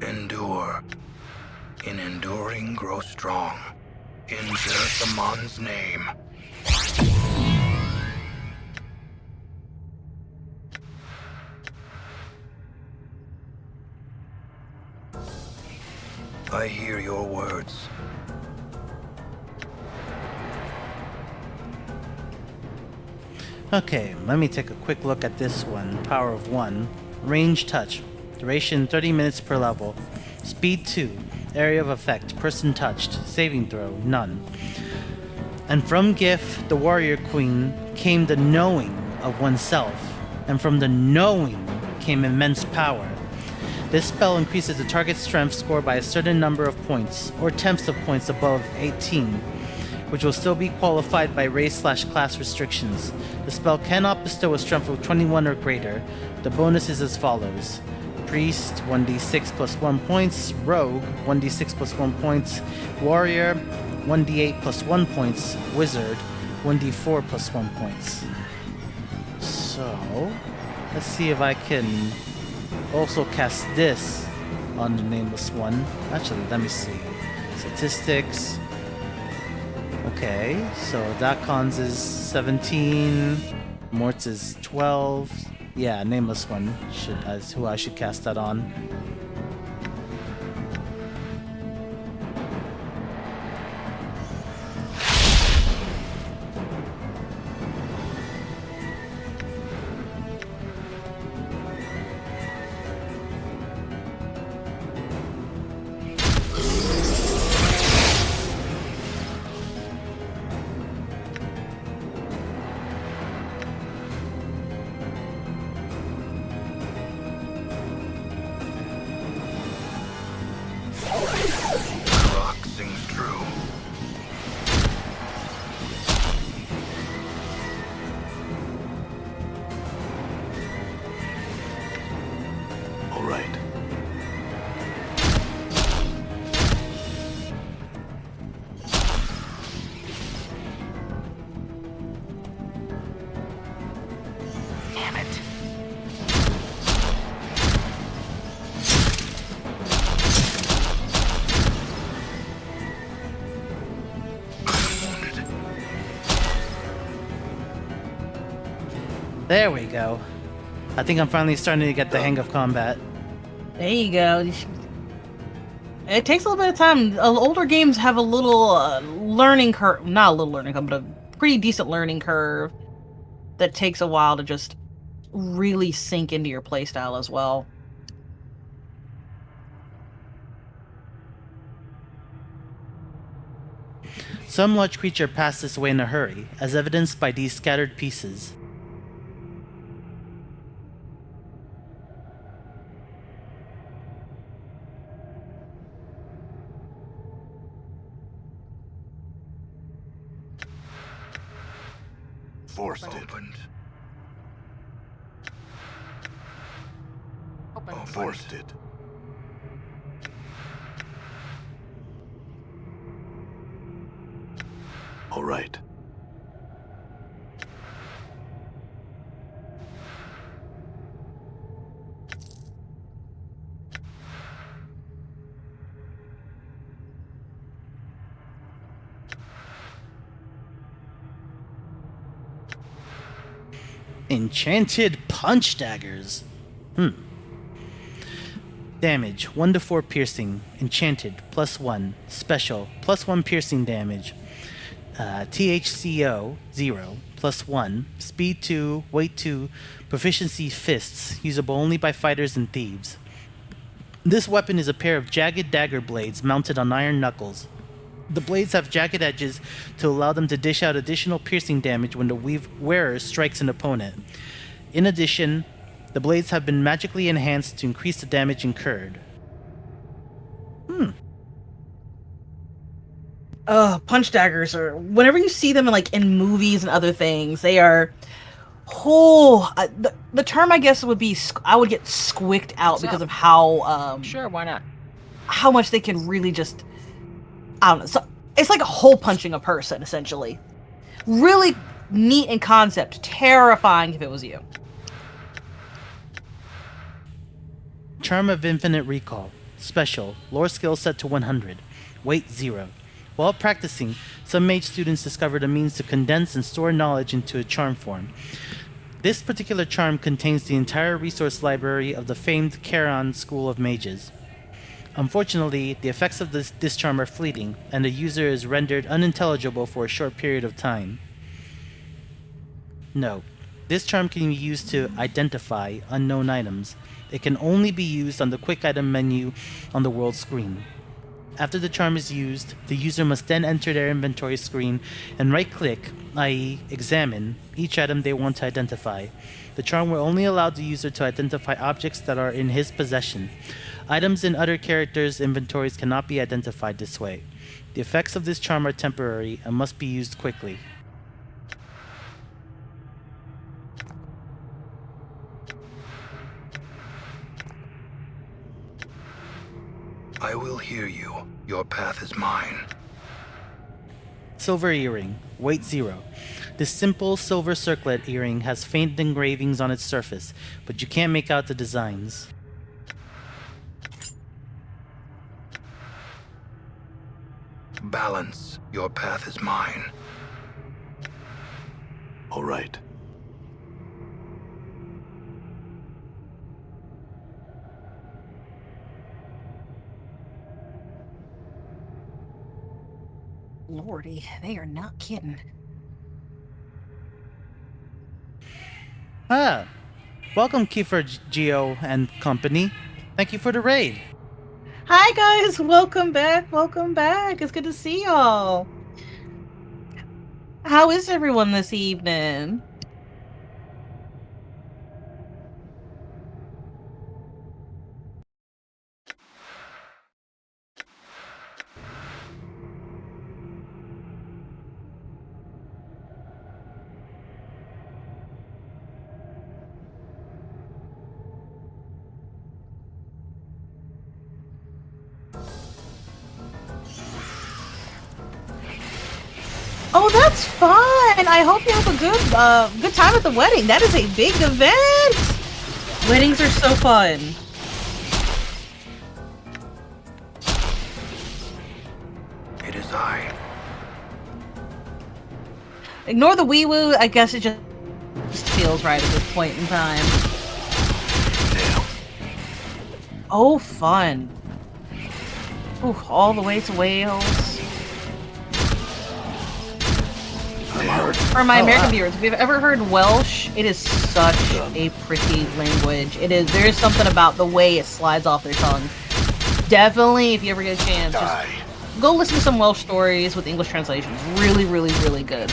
Endure. In enduring, grow strong. In Zerthamon's name. I hear your words. Okay, let me take a quick look at this one. Power of 1. Range touch. Duration 30 minutes per level. Speed 2. Area of effect. Person touched. Saving throw. None. And from Gif, the warrior queen, came the knowing of oneself. And from the knowing came immense power. This spell increases the target's strength score by a certain number of points, or tenths of points above 18, which will still be qualified by race/class restrictions. The spell cannot bestow a strength of 21 or greater. The bonus is as follows. Priest, 1d6 plus 1 points. Rogue, 1d6 plus 1 points. Warrior, 1d8 plus 1 points. Wizard, 1d4 plus 1 points. So, let's see if I can also cast this on the nameless one. Actually, let me see. Statistics. Okay, so Dakon's is 17, Mort's is 12. Yeah, nameless one is who I should cast that on. Rock sings true. All right. Damn it. Wounded. There we go. I think I'm finally starting to get the hang of combat. There you go. It takes a little bit of time. Older games have a little learning curve. Not a little learning curve, but a pretty decent learning curve that takes a while to just really sink into your playstyle as well. Some large creature passed this way in a hurry, as evidenced by these scattered pieces. Forced it. Opened. Forced it. All right. Enchanted punch daggers. Damage 1 to 4 piercing. Enchanted +1. Special +1 piercing damage. THCO 0 +1. Speed 2. Weight 2. Proficiency fists. Usable only by fighters and thieves. This weapon is a pair of jagged dagger blades mounted on iron knuckles. The blades have jagged edges to allow them to dish out additional piercing damage when the wearer strikes an opponent. In addition, the blades have been magically enhanced to increase the damage incurred. punch daggers are, whenever you see them in like in movies and other things, they are the term I guess would be I would get squicked out What's because up? of how Sure, why not? how much they can really just, I don't know. So it's like a hole punching a person essentially. Really neat in concept, terrifying if it was you. Charm of Infinite Recall. Special. Lore skill set to 100. Weight 0. While practicing, some mage students discovered a means to condense and store knowledge into a charm form. This particular charm contains the entire resource library of the famed Charon School of Mages. Unfortunately, the effects of this charm are fleeting, and the user is rendered unintelligible for a short period of time. No. This charm can be used to identify unknown items. It can only be used on the quick item menu on the world screen. After the charm is used, the user must then enter their inventory screen and right-click, i.e. examine, each item they want to identify. The charm will only allow the user to identify objects that are in his possession. Items in other characters' inventories cannot be identified this way. The effects of this charm are temporary and must be used quickly. I will hear you. Your path is mine. Silver earring, weight 0. This simple silver circlet earring has faint engravings on its surface, but you can't make out the designs. Balance. Your path is mine. All right. Lordy, they are not kidding. Ah, welcome Kiefer Geo and company. Thank you for the raid. Hi guys, welcome back, welcome back. It's good to see y'all. How is everyone this evening? Oh, that's fun. I hope you have a good time at the wedding. That is a big event. Weddings are so fun. It is I. Ignore the wee woo. I guess it just feels right at this point in time. Damn. Oh, fun. Ooh, all the way to Wales. I'm hurt. For my American viewers, if you've ever heard Welsh, it is such a pretty language. It is. There is something about the way it slides off their tongue. Definitely, if you ever get a chance, just Die. go listen to some Welsh stories with English translations. Really, really, really good.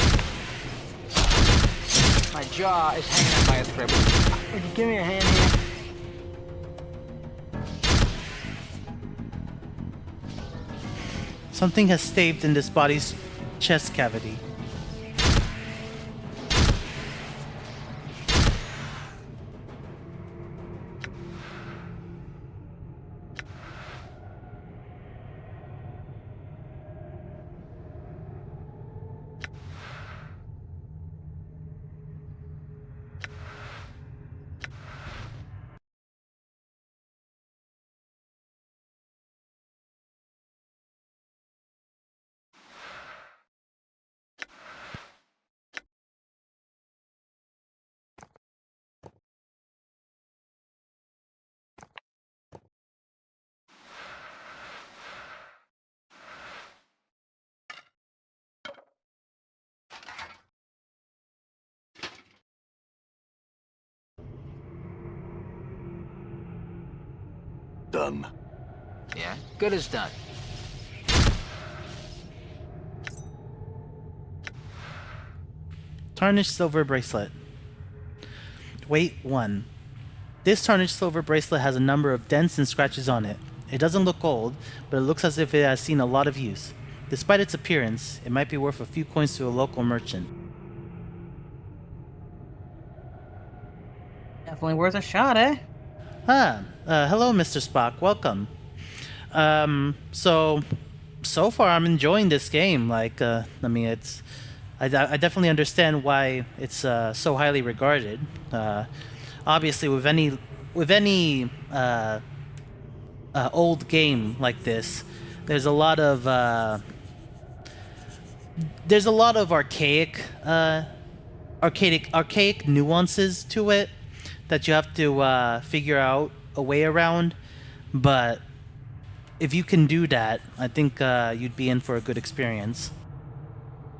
My jaw is hanging on by a thread. Would you give me a hand here? Something has staved in this body's chest cavity. Done. Yeah, good as done. Tarnished silver bracelet. Weight 1. This tarnished silver bracelet has a number of dents and scratches on it. It doesn't look old, but it looks as if it has seen a lot of use. Despite its appearance, it might be worth a few coins to a local merchant. Definitely worth a shot, eh? Hello, Mr. Spock. Welcome. So far I'm enjoying this game. I mean, I definitely understand why it's so highly regarded. Obviously, with any old game like this, there's a lot of archaic nuances to it that you have to figure out a way around. But if you can do that, I think you'd be in for a good experience.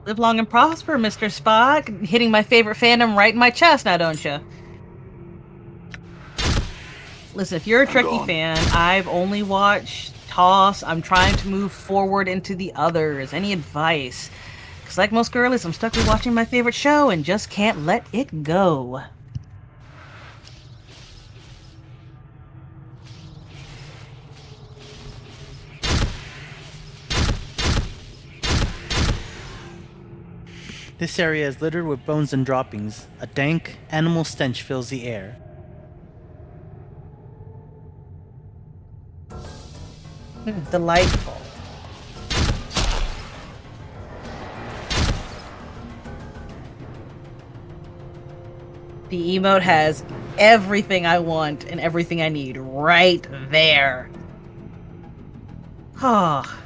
Live long and prosper, Mr. Spock. Hitting my favorite fandom right in my chest now, don't you? Listen, if you're a I'm Trekkie gone. fan, I've only watched TOS. I'm trying to move forward into the others. Any advice? Because like most girlies, I'm stuck with watching my favorite show and just can't let it go. This area is littered with bones and droppings. A dank, animal stench fills the air. Delightful. The emote has everything I want and everything I need right there. Ah.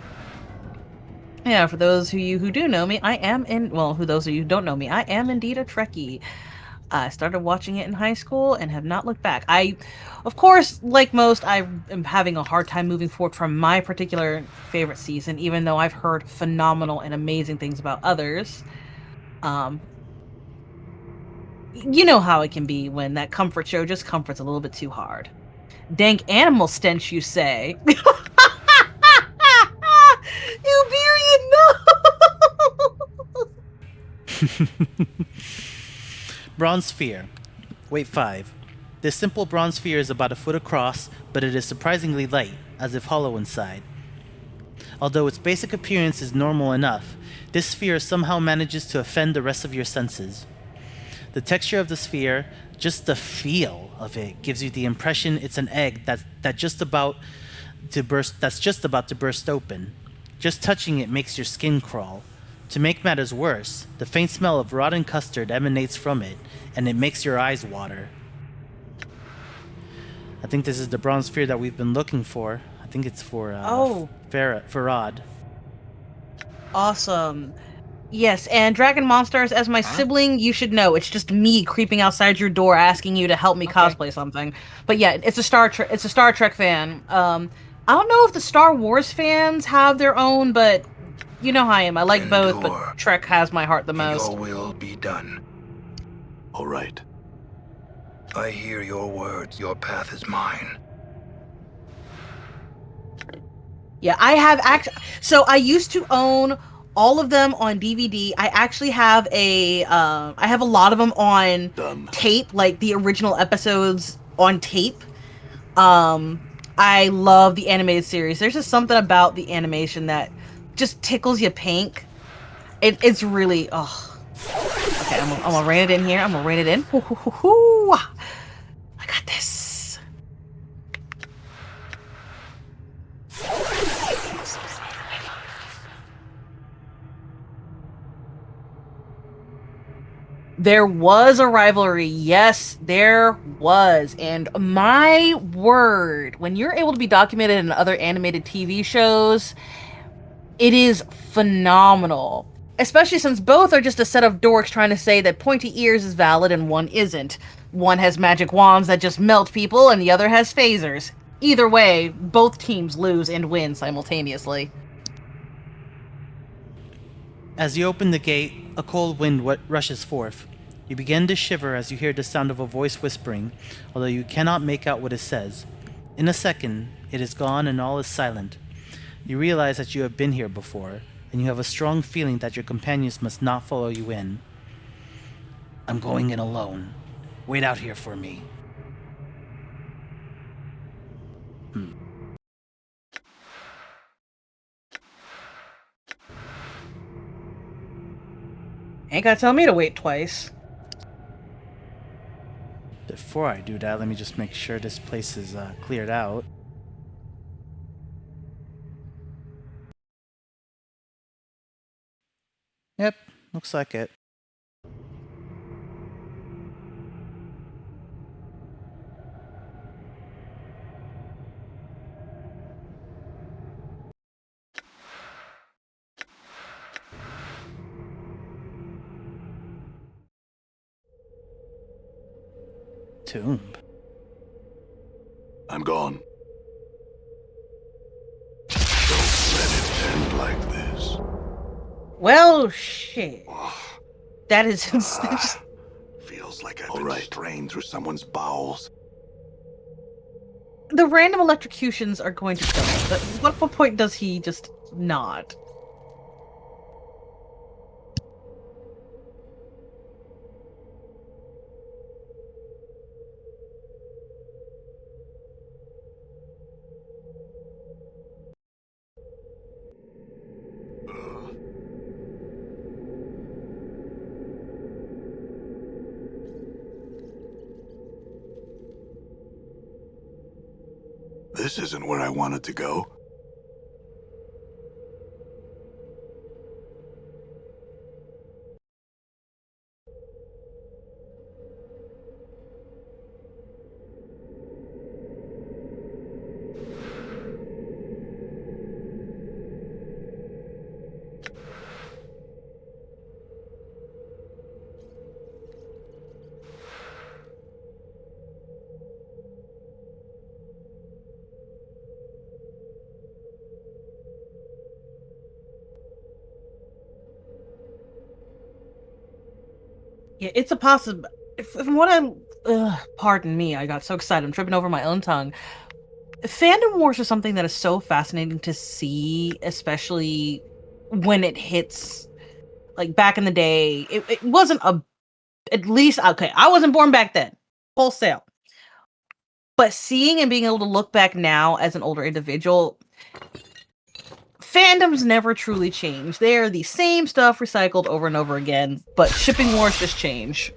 Yeah, for those of you who do know me, those of you who don't know me, I am indeed a Trekkie. I started watching it in high school and have not looked back. Of course, like most, I am having a hard time moving forward from my particular favorite season, even though I've heard phenomenal and amazing things about others. You know how it can be when that comfort show just comforts a little bit too hard. Dank animal stench, you say? Uberian, no! Bronze sphere. Weight 5. This simple bronze sphere is about a foot across, but it is surprisingly light, as if hollow inside. Although its basic appearance is normal enough, this sphere somehow manages to offend the rest of your senses. The texture of the sphere, just the feel of it, gives you the impression it's an egg that's just about to burst open. Just touching it makes your skin crawl. To make matters worse, the faint smell of rotten custard emanates from it, and it makes your eyes water. I think this is the bronze sphere that we've been looking for. I think it's for Oh, Farad. awesome. Yes, and Dragon Monsters, as my sibling, you should know. It's just me creeping outside your door asking you to help me cosplay something. But yeah, it's a Star Trek fan. I don't know if the Star Wars fans have their own, but you know how I am. I like both, Endure. but Trek has my heart the most. Your will be done. All right. I hear your words. Your path is mine. Yeah, so I used to own all of them on DVD. I actually have I have a lot of them on Done. tape, like the original episodes on tape. I love the animated series. There's just something about the animation that just tickles you pink. It's really, oh. Okay, I'm gonna rein it in here. I'm gonna rein it in. Hoo, hoo, hoo, hoo. I got this. There was a rivalry. Yes, there was. And my word, when you're able to be documented in other animated TV shows, it is phenomenal. Especially since both are just a set of dorks trying to say that pointy ears is valid and one isn't. One has magic wands that just melt people, and the other has phasers. Either way, both teams lose and win simultaneously. As you open the gate, a cold wind rushes forth. You begin to shiver as you hear the sound of a voice whispering, although you cannot make out what it says. In a second, it is gone and all is silent. You realize that you have been here before, and you have a strong feeling that your companions must not follow you in. I'm going in alone. Wait out here for me. Ain't gotta tell me to wait twice. Before I do that, let me just make sure this place is cleared out. Yep, looks like it. Tomb. I'm gone. Don't let it end like this. Well, shit. That is just... Feels like I've been strained through someone's bowels. The random electrocutions are going to kill him. But what point does he just not? This isn't where I wanted to go. Yeah, it's a possible... From what pardon me, I got so excited. I'm tripping over my own tongue. Fandom wars are something that is so fascinating to see, especially when it hits... Like, back in the day, it wasn't a... At least, okay, I wasn't born back then. Wholesale. But seeing and being able to look back now as an older individual... Fandoms never truly change. They are the same stuff recycled over and over again, but shipping wars just change.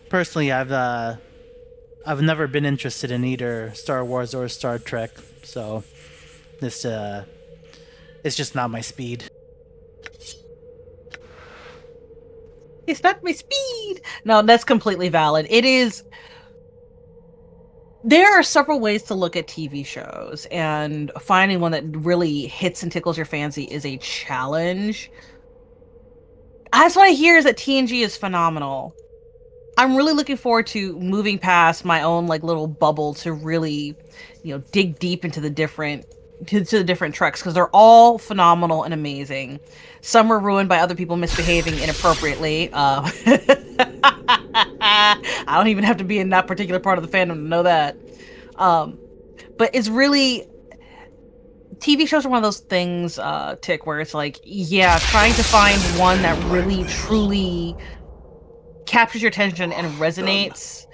Personally, I've never been interested in either Star Wars or Star Trek, so this it's just not my speed. It's not my speed. No, that's completely valid. It is. There are several ways to look at TV shows, and finding one that really hits and tickles your fancy is a challenge. That's what I hear is that TNG is phenomenal. I'm really looking forward to moving past my own like little bubble to really, dig deep into the different treks because they're all phenomenal and amazing. Some were ruined by other people misbehaving inappropriately. I don't even have to be in that particular part of the fandom to know that. But it's really TV shows are one of those things, Tick, where it's like, yeah, trying to find one that really truly captures your attention and resonates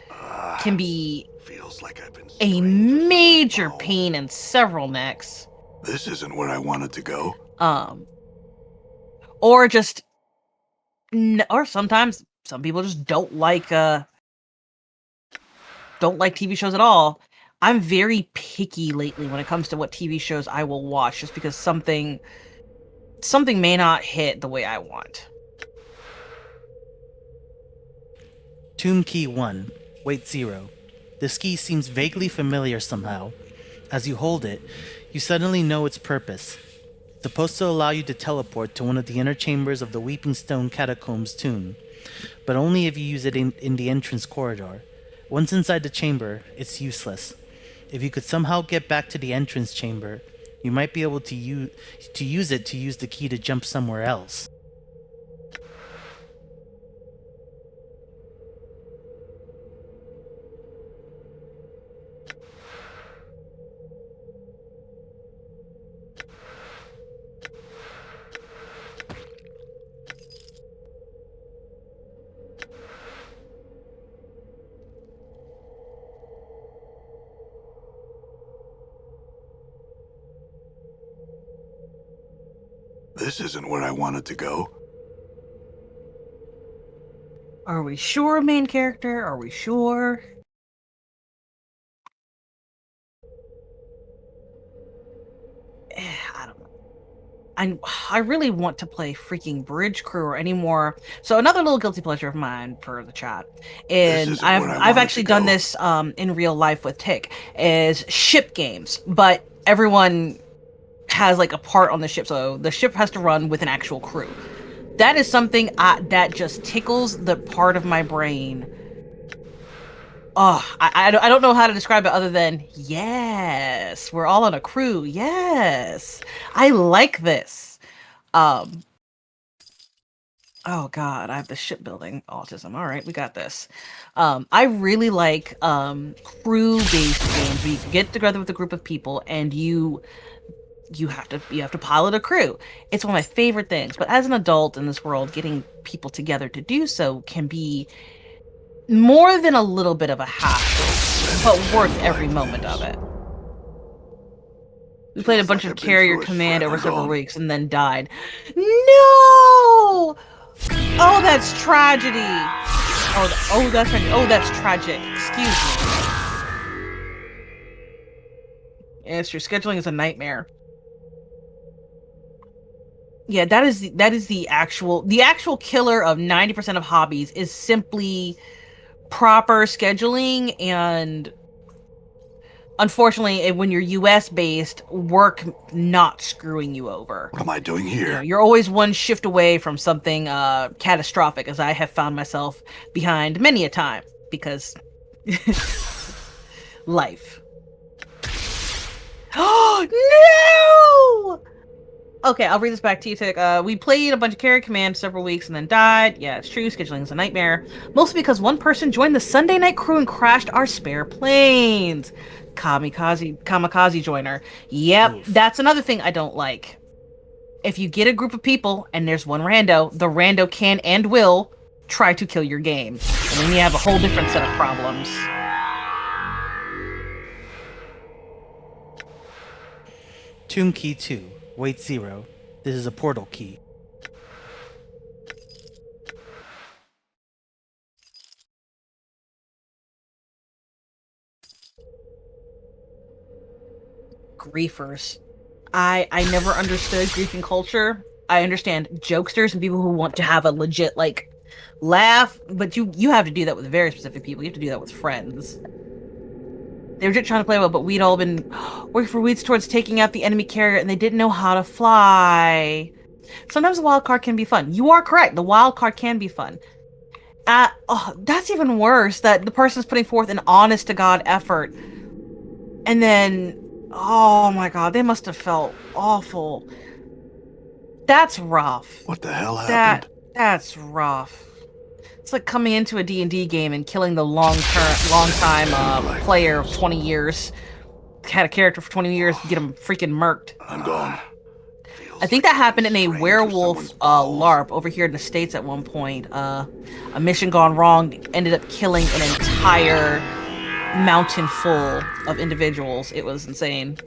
can be Feels like I've been a major pain in several necks. This isn't where I wanted to go. Or just, or sometimes some people just don't like TV shows at all. I'm very picky lately when it comes to what TV shows I will watch, just because something may not hit the way I want. Tomb Key 1, Weight 0. This key seems vaguely familiar somehow. As you hold it, you suddenly know its purpose. It's supposed to allow you to teleport to one of the inner chambers of the Weeping Stone Catacombs tomb, but only if you use it in the entrance corridor. Once inside the chamber, it's useless. If you could somehow get back to the entrance chamber, You might be able to use it to use the key to jump somewhere else. This isn't where I wanted to go. Are we sure, main character? Are we sure? I don't know. I really want to play freaking Bridge Crew or any more. So another little guilty pleasure of mine for the chat, and isn't where I I've wanted actually to done go. this in real life with Tick, is ship games, but everyone has like a part on the ship, so the ship has to run with an actual crew. That is something that just tickles the part of my brain. Oh, I don't know how to describe it other than yes, we're all on a crew. Yes, I like this. Um, oh God, I have the shipbuilding autism. All right, we got this. I really like crew-based games where you get together with a group of people and you have to pilot a crew. It's one of my favorite things. But as an adult in this world, getting people together to do so can be more than a little bit of a hassle, but worth every moment of it. We played a bunch of Carrier Command over several weeks and then died. No! Oh, that's tragedy. That's tragic. Excuse me. Yes, your scheduling is a nightmare. Yeah, that is the actual killer of 90% of hobbies is simply proper scheduling, and unfortunately when you're US based, work not screwing you over. What am I doing You here? know, you're always one shift away from something catastrophic, as I have found myself behind many a time because life. Oh no! Okay, I'll read this back to you, Tick. We played a bunch of Carry Command several weeks and then died. Yeah, it's true, scheduling is a nightmare. Mostly because one person joined the Sunday night crew and crashed our spare planes. Kamikaze joiner. Yep, Oof. that's another thing I don't like. If you get a group of people and there's one rando, the rando can and will try to kill your game. And then you have a whole different set of problems. Tomb Key 2. Weight 0. This is a portal key. Griefers. I never understood griefing culture. I understand jokesters and people who want to have a legit like laugh, but you have to do that with very specific people. You have to do that with friends. They were just trying to play well, but we'd all been working for weeks towards taking out the enemy carrier, and they didn't know how to fly. Sometimes the wild card can be fun. You are correct. The wild card can be fun. That's even worse. That the person's putting forth an honest to God effort, and then, oh my God, they must have felt awful. That's rough. What the hell happened? That's rough. It's like coming into a D&D game and killing the long-time player of 20 years. Had a character for 20 years, get him freaking murked. I'm gone. I think that happened in a werewolf LARP over here in the States at one point. A mission gone wrong ended up killing an entire mountain full of individuals. It was insane.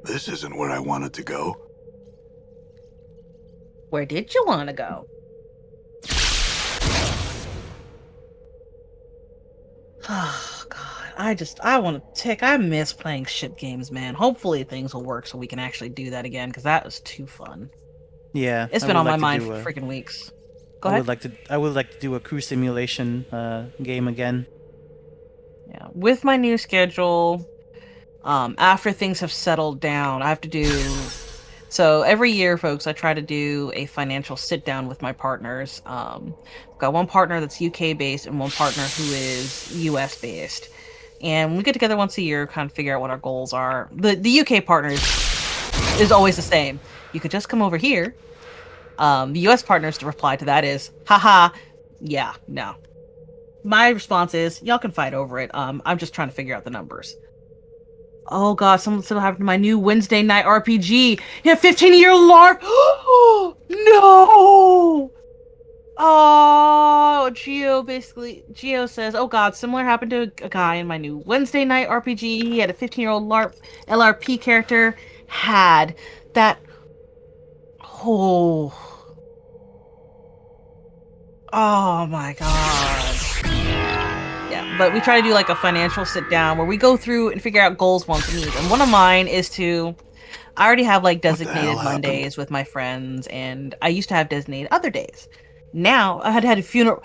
This isn't where I wanted to go. Where did you want to go? Oh, God. I want to tick. I miss playing ship games, man. Hopefully things will work so we can actually do that again, because that was too fun. Yeah, It's I been would on my like to mind do for a. freaking weeks. Go I ahead. would like to do a crew simulation game again. Yeah, with my new schedule, after things have settled down, I have to do. So every year, folks, I try to do a financial sit down with my partners. I've got one partner that's UK based and one partner who is US based, and we get together once a year, kind of figure out what our goals are. The UK partners is always the same. You could just come over here. The US partners to reply to that is, haha, yeah, no. My response is, y'all can fight over it. I'm just trying to figure out the numbers. Oh god, something still happened to my new Wednesday night RPG. Yeah, 15-year LARP. No. Oh, Geo says, "Oh god, similar happened to a guy in my new Wednesday night RPG. He had a 15-year-old LARP LRP character had that oh oh my god." Yeah, but we try to do like a financial sit down where we go through and figure out goals, wants, and needs. And one of mine is to I already have like What the hell designated happened? Mondays with my friends, and I used to have designated other days. Now I had a funeral.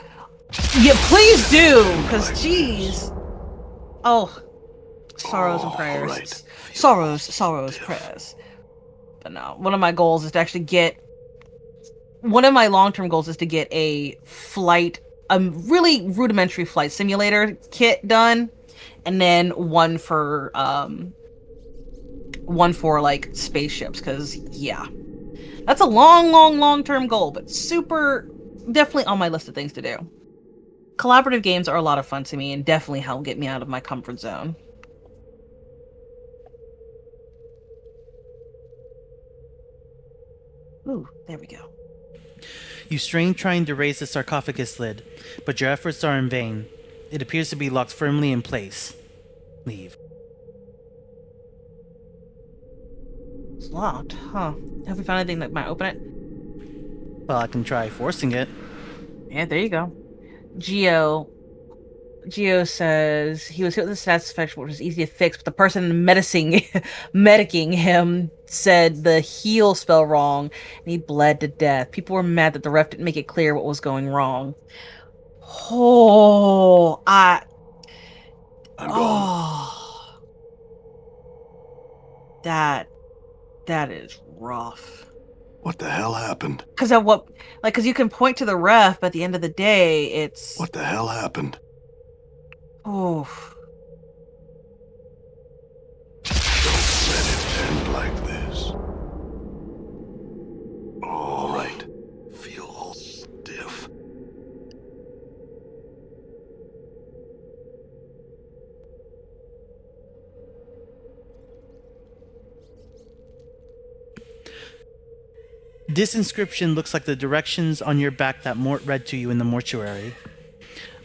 Yeah, please do, because geez. Oh, sorrows and prayers. right. Sorrows, prayers. But no, one of my goals is to actually get. One of my long-term goals is to get a really rudimentary flight simulator kit done, and then one for like spaceships, because yeah, that's a long-term goal, but super definitely on my list of things to do. Collaborative games are a lot of fun to me and definitely help get me out of my comfort zone. Ooh, there we go. You strain trying to raise the sarcophagus lid, but your efforts are in vain. It appears to be locked firmly in place. Leave. It's locked, huh? Have we found anything that might open it? Well, I can try forcing it. Yeah, there you go. Geo says he was hit with a status infection, which was easy to fix, but the person medicing him said the heal spell wrong, and he bled to death. People were mad that the ref didn't make it clear what was going wrong. Oh, I'm gone. oh, that is rough. What the hell happened? Because you can point to the ref, but at the end of the day, it's What the hell happened? oof. Don't let it end like this. All right. Feel all stiff. This inscription looks like the directions on your back that Mort read to you in the mortuary.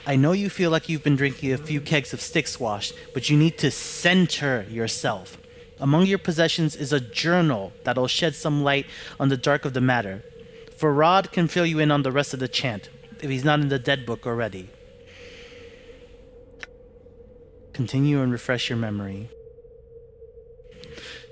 I know you feel like you've been drinking a few kegs of stick swash, but you need to center yourself. Among your possessions is a journal that'll shed some light on the dark of the matter. Farad can fill you in on the rest of the chant, if he's not in the dead book already. Continue and refresh your memory.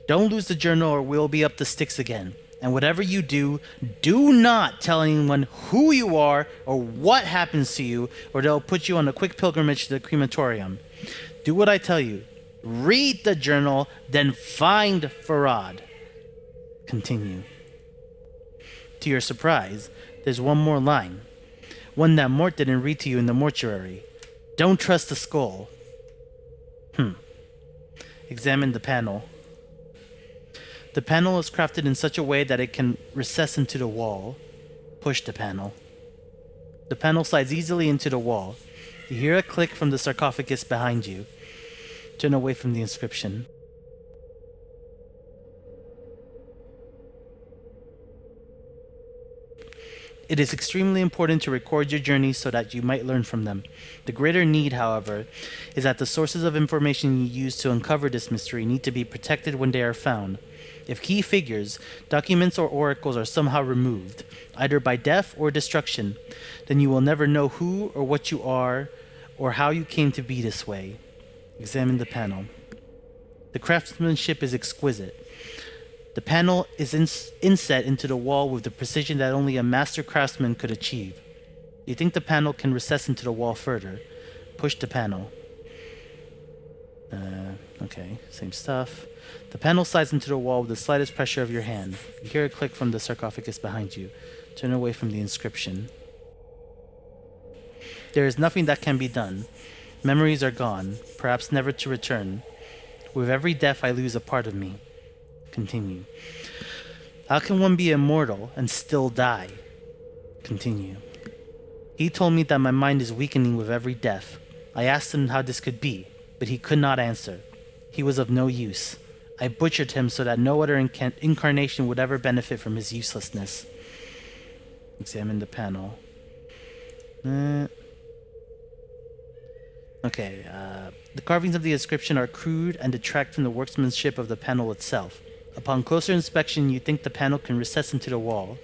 Don't lose the journal or we'll be up the sticks again. And whatever you do, do not tell anyone who you are or what happens to you, or they'll put you on a quick pilgrimage to the crematorium. Do what I tell you. Read the journal, then find Farad. Continue. To your surprise, there's one more line. One that Mort didn't read to you in the mortuary. Don't trust the skull. Examine the panel. The panel is crafted in such a way that it can recess into the wall. Push the panel. The panel slides easily into the wall. You hear a click from the sarcophagus behind you. Turn away from the inscription. It is extremely important to record your journeys so that you might learn from them. The greater need, however, is that the sources of information you use to uncover this mystery need to be protected when they are found. If key figures, documents, or oracles are somehow removed, either by death or destruction, then you will never know who or what you are or how you came to be this way. Examine the panel. The craftsmanship is exquisite. The panel is inset into the wall with the precision that only a master craftsman could achieve. You think the panel can recess into the wall further. Push the panel. Okay, same stuff. The panel slides into the wall with the slightest pressure of your hand. You hear a click from the sarcophagus behind you. Turn away from the inscription. There is nothing that can be done. Memories are gone, perhaps never to return. With every death I lose a part of me. Continue. How can one be immortal and still die? Continue. He told me that my mind is weakening with every death. I asked him how this could be, but he could not answer. He was of no use. I butchered him so that no other incarnation would ever benefit from his uselessness. Examine the panel. Okay, the carvings of the inscription are crude and detract from the workmanship of the panel itself. Upon closer inspection, you think the panel can recess into the wall.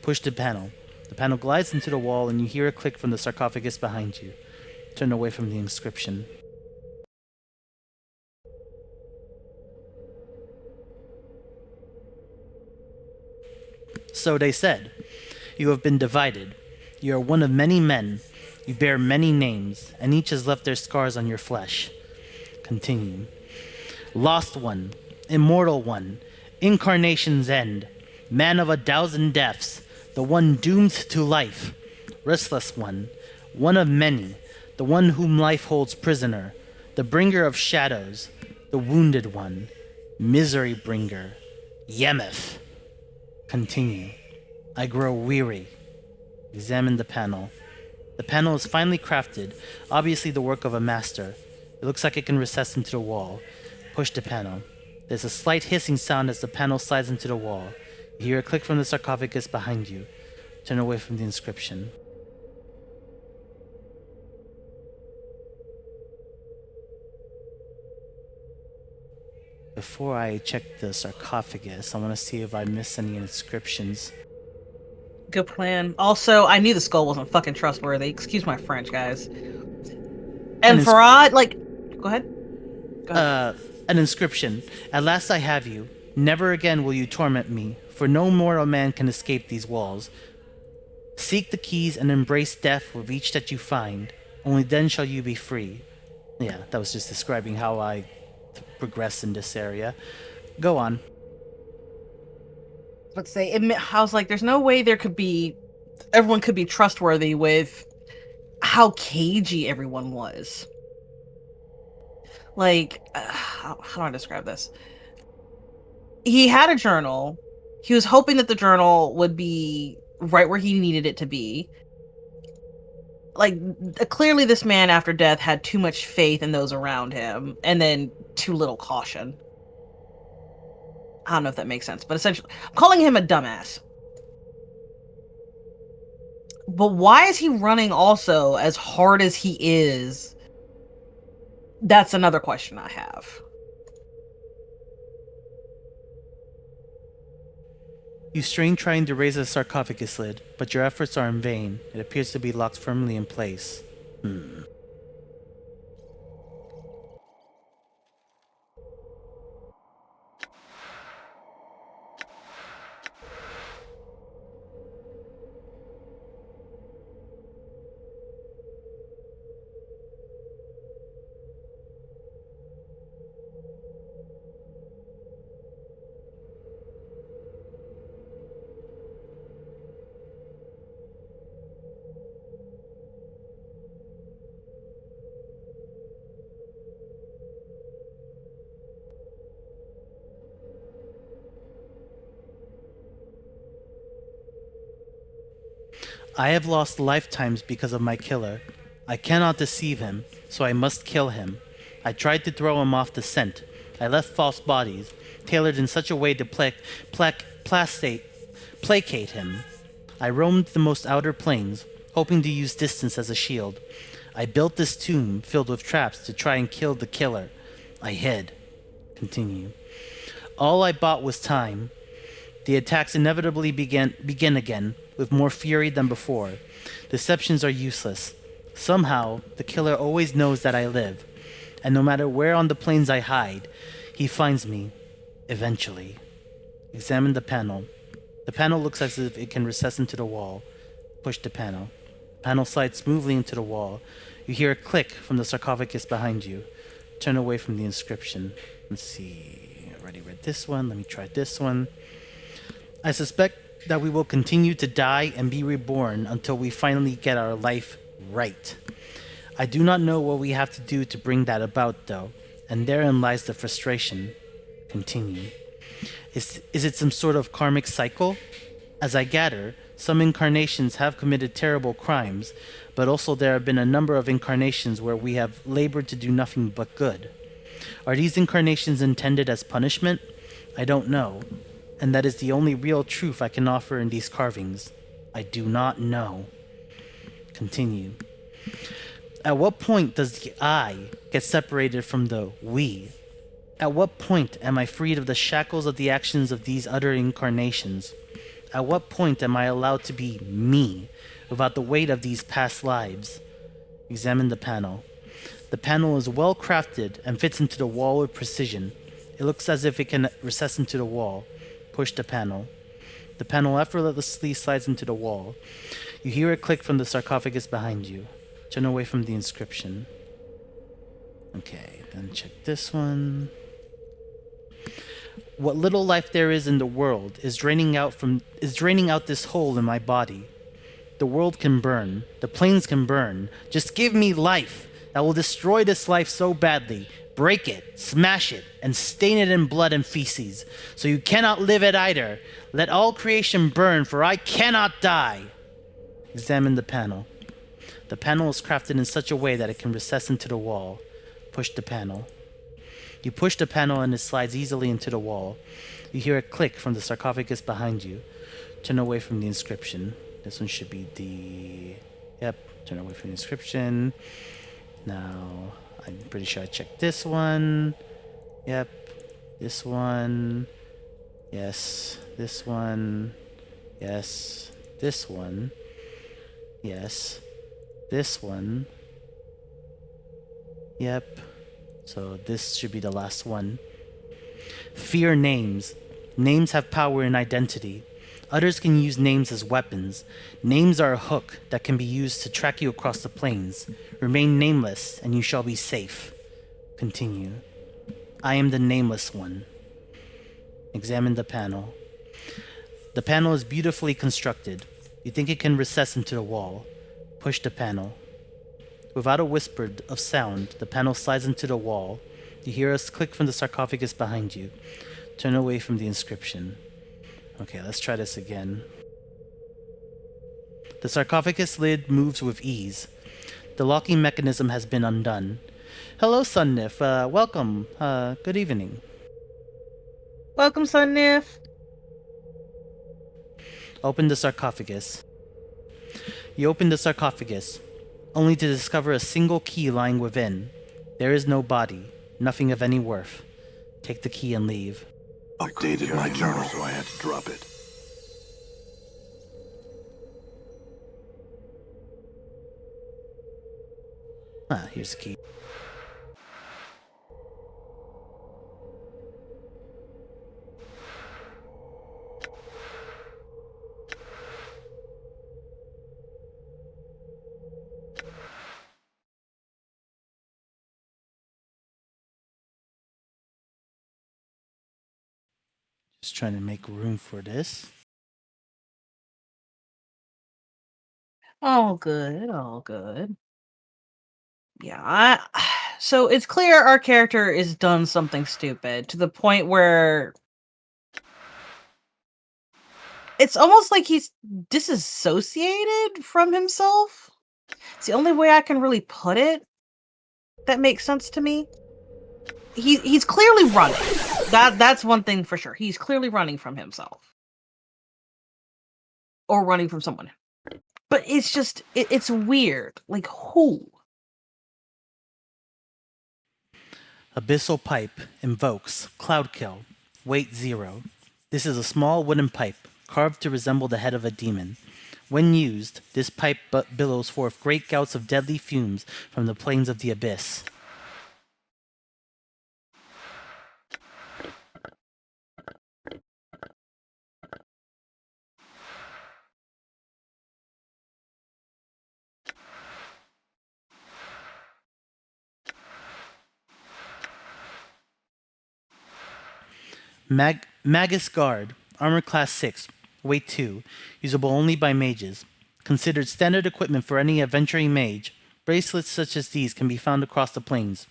Push the panel. The panel glides into the wall and you hear a click from the sarcophagus behind you. Turn away from the inscription. So they said, you have been divided. You are one of many men. You bear many names, and each has left their scars on your flesh. Continue. Lost one, immortal one, incarnation's end, man of 1,000 deaths, the one doomed to life, restless one of many, the one whom life holds prisoner, the bringer of shadows, the wounded one, misery bringer, Yemeth. Continue. I grow weary. Examine the panel. The panel is finely crafted, obviously the work of a master. It looks like it can recess into the wall. Push the panel. There's a slight hissing sound as the panel slides into the wall. You hear a click from the sarcophagus behind you. Turn away from the inscription. Before I check the sarcophagus, I want to see if I miss any inscriptions. Good plan. Also, I knew the skull wasn't fucking trustworthy. Excuse my French, guys. And Farad, like, go ahead. An inscription. At last I have you. Never again will you torment me, for no mortal man can escape these walls. Seek the keys and embrace death with each that you find. Only then shall you be free. Yeah, that was just describing how I progress in this area. Go on. Let's say, I was like, there's no way everyone could be trustworthy with how cagey everyone was. Like, how do I describe this? He had a journal. He was hoping that the journal would be right where he needed it to be. Like, clearly this man after death had too much faith in those around him, and then too little caution. I don't know if that makes sense, but essentially, I'm calling him a dumbass. But why is he running also as hard as he is? That's another question I have. You strain trying to raise the sarcophagus lid, but your efforts are in vain. It appears to be locked firmly in place. I have lost lifetimes because of my killer. I cannot deceive him, so I must kill him. I tried to throw him off the scent. I left false bodies, tailored in such a way to placate him. I roamed the most outer planes, hoping to use distance as a shield. I built this tomb filled with traps to try and kill the killer. I hid. Continue. All I bought was time. The attacks inevitably begin again, with more fury than before. Deceptions are useless. Somehow, the killer always knows that I live. and no matter where on the plains I hide, he finds me, eventually. Examine the panel. The panel looks as if it can recess into the wall. Push the panel. The panel slides smoothly into the wall. You hear a click from the sarcophagus behind you. Turn away from the inscription. Let's see. I already read this one. Let me try this one. I suspect that we will continue to die and be reborn until we finally get our life right. I do not know what we have to do to bring that about, though, and therein lies the frustration. Continue. Is it some sort of karmic cycle? As I gather, some incarnations have committed terrible crimes, but also there have been a number of incarnations where we have labored to do nothing but good. Are these incarnations intended as punishment? I don't know, and that is the only real truth I can offer in these carvings. I do not know. Continue. At what point does the I get separated from the we? At what point am I freed of the shackles of the actions of these other incarnations? At what point am I allowed to be me, without the weight of these past lives? Examine the panel. The panel is well crafted and fits into the wall with precision. It looks as if it can recess into the wall. Push the panel. The panel effortlessly slides into the wall. You hear a click from the sarcophagus behind you. Turn away from the inscription. Okay, then check this one. What little life there is in the world is draining out this hole in my body. The world can burn. The plains can burn. Just give me life. I will destroy this life so badly. Break it, smash it, and stain it in blood and feces. So you cannot live it either. Let all creation burn, for I cannot die. Examine the panel. The panel is crafted in such a way that it can recess into the wall. Push the panel. You push the panel and it slides easily into the wall. You hear a click from the sarcophagus behind you. Turn away from the inscription. This one should be the... Yep, turn away from the inscription. Now, I'm pretty sure I checked this one. Yep, this one. Yes, this one. Yes, this one. Yes, this one. Yep. So this should be the last one. Fear names. Names have power in identity. Others can use names as weapons. Names are a hook that can be used to track you across the plains. Remain nameless, and you shall be safe. Continue. I am the nameless one. Examine the panel. The panel is beautifully constructed. You think it can recess into the wall. Push the panel. Without a whisper of sound, the panel slides into the wall. You hear a click from the sarcophagus behind you. Turn away from the inscription. Okay, let's try this again. The sarcophagus lid moves with ease. The locking mechanism has been undone. Hello, Sunnif. Welcome. Good evening. Welcome, Sunnif. Open the sarcophagus. You open the sarcophagus, only to discover a single key lying within. There is no body, nothing of any worth. Take the key and leave. Updated my journal, so I had to drop it. Ah, here's the key. Just trying to make room for this. All good, all good. Yeah, so it's clear our character is done something stupid to the point where it's almost like he's disassociated from himself. It's the only way I can really put it that makes sense to me. He's clearly running. That's one thing for sure. He's clearly running from himself. Or running from someone. But it's just it's weird. Like who? Abyssal Pipe invokes Cloudkill. Weight 0. This is a small wooden pipe, carved to resemble the head of a demon. When used, this pipe billows forth great gouts of deadly fumes from the plains of the abyss. Magus Guard, Armor Class 6, Weight 2, usable only by mages. Considered standard equipment for any adventuring mage, bracelets such as these can be found across the plains.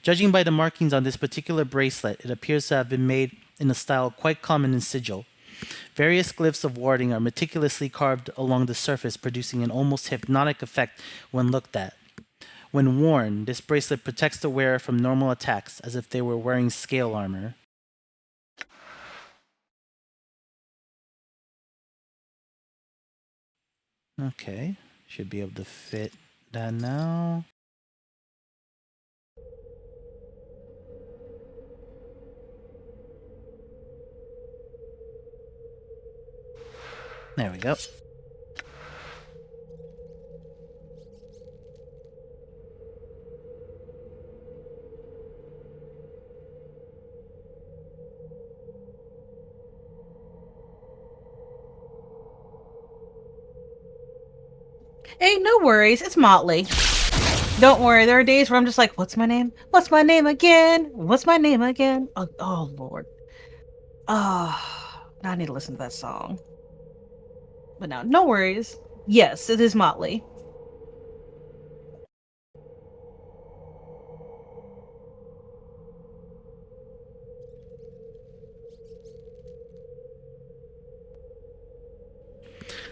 Judging by the markings on this particular bracelet, it appears to have been made in a style quite common in Sigil. Various glyphs of warding are meticulously carved along the surface, producing an almost hypnotic effect when looked at. When worn, this bracelet protects the wearer from normal attacks, as if they were wearing scale armor. Okay, should be able to fit that now. There we go. Hey, no worries. It's Motley. Don't worry. There are days where I'm just like, what's my name? What's my name again? What's my name again? Oh Lord. Now I need to listen to that song. But now, no worries. Yes, it is Motley.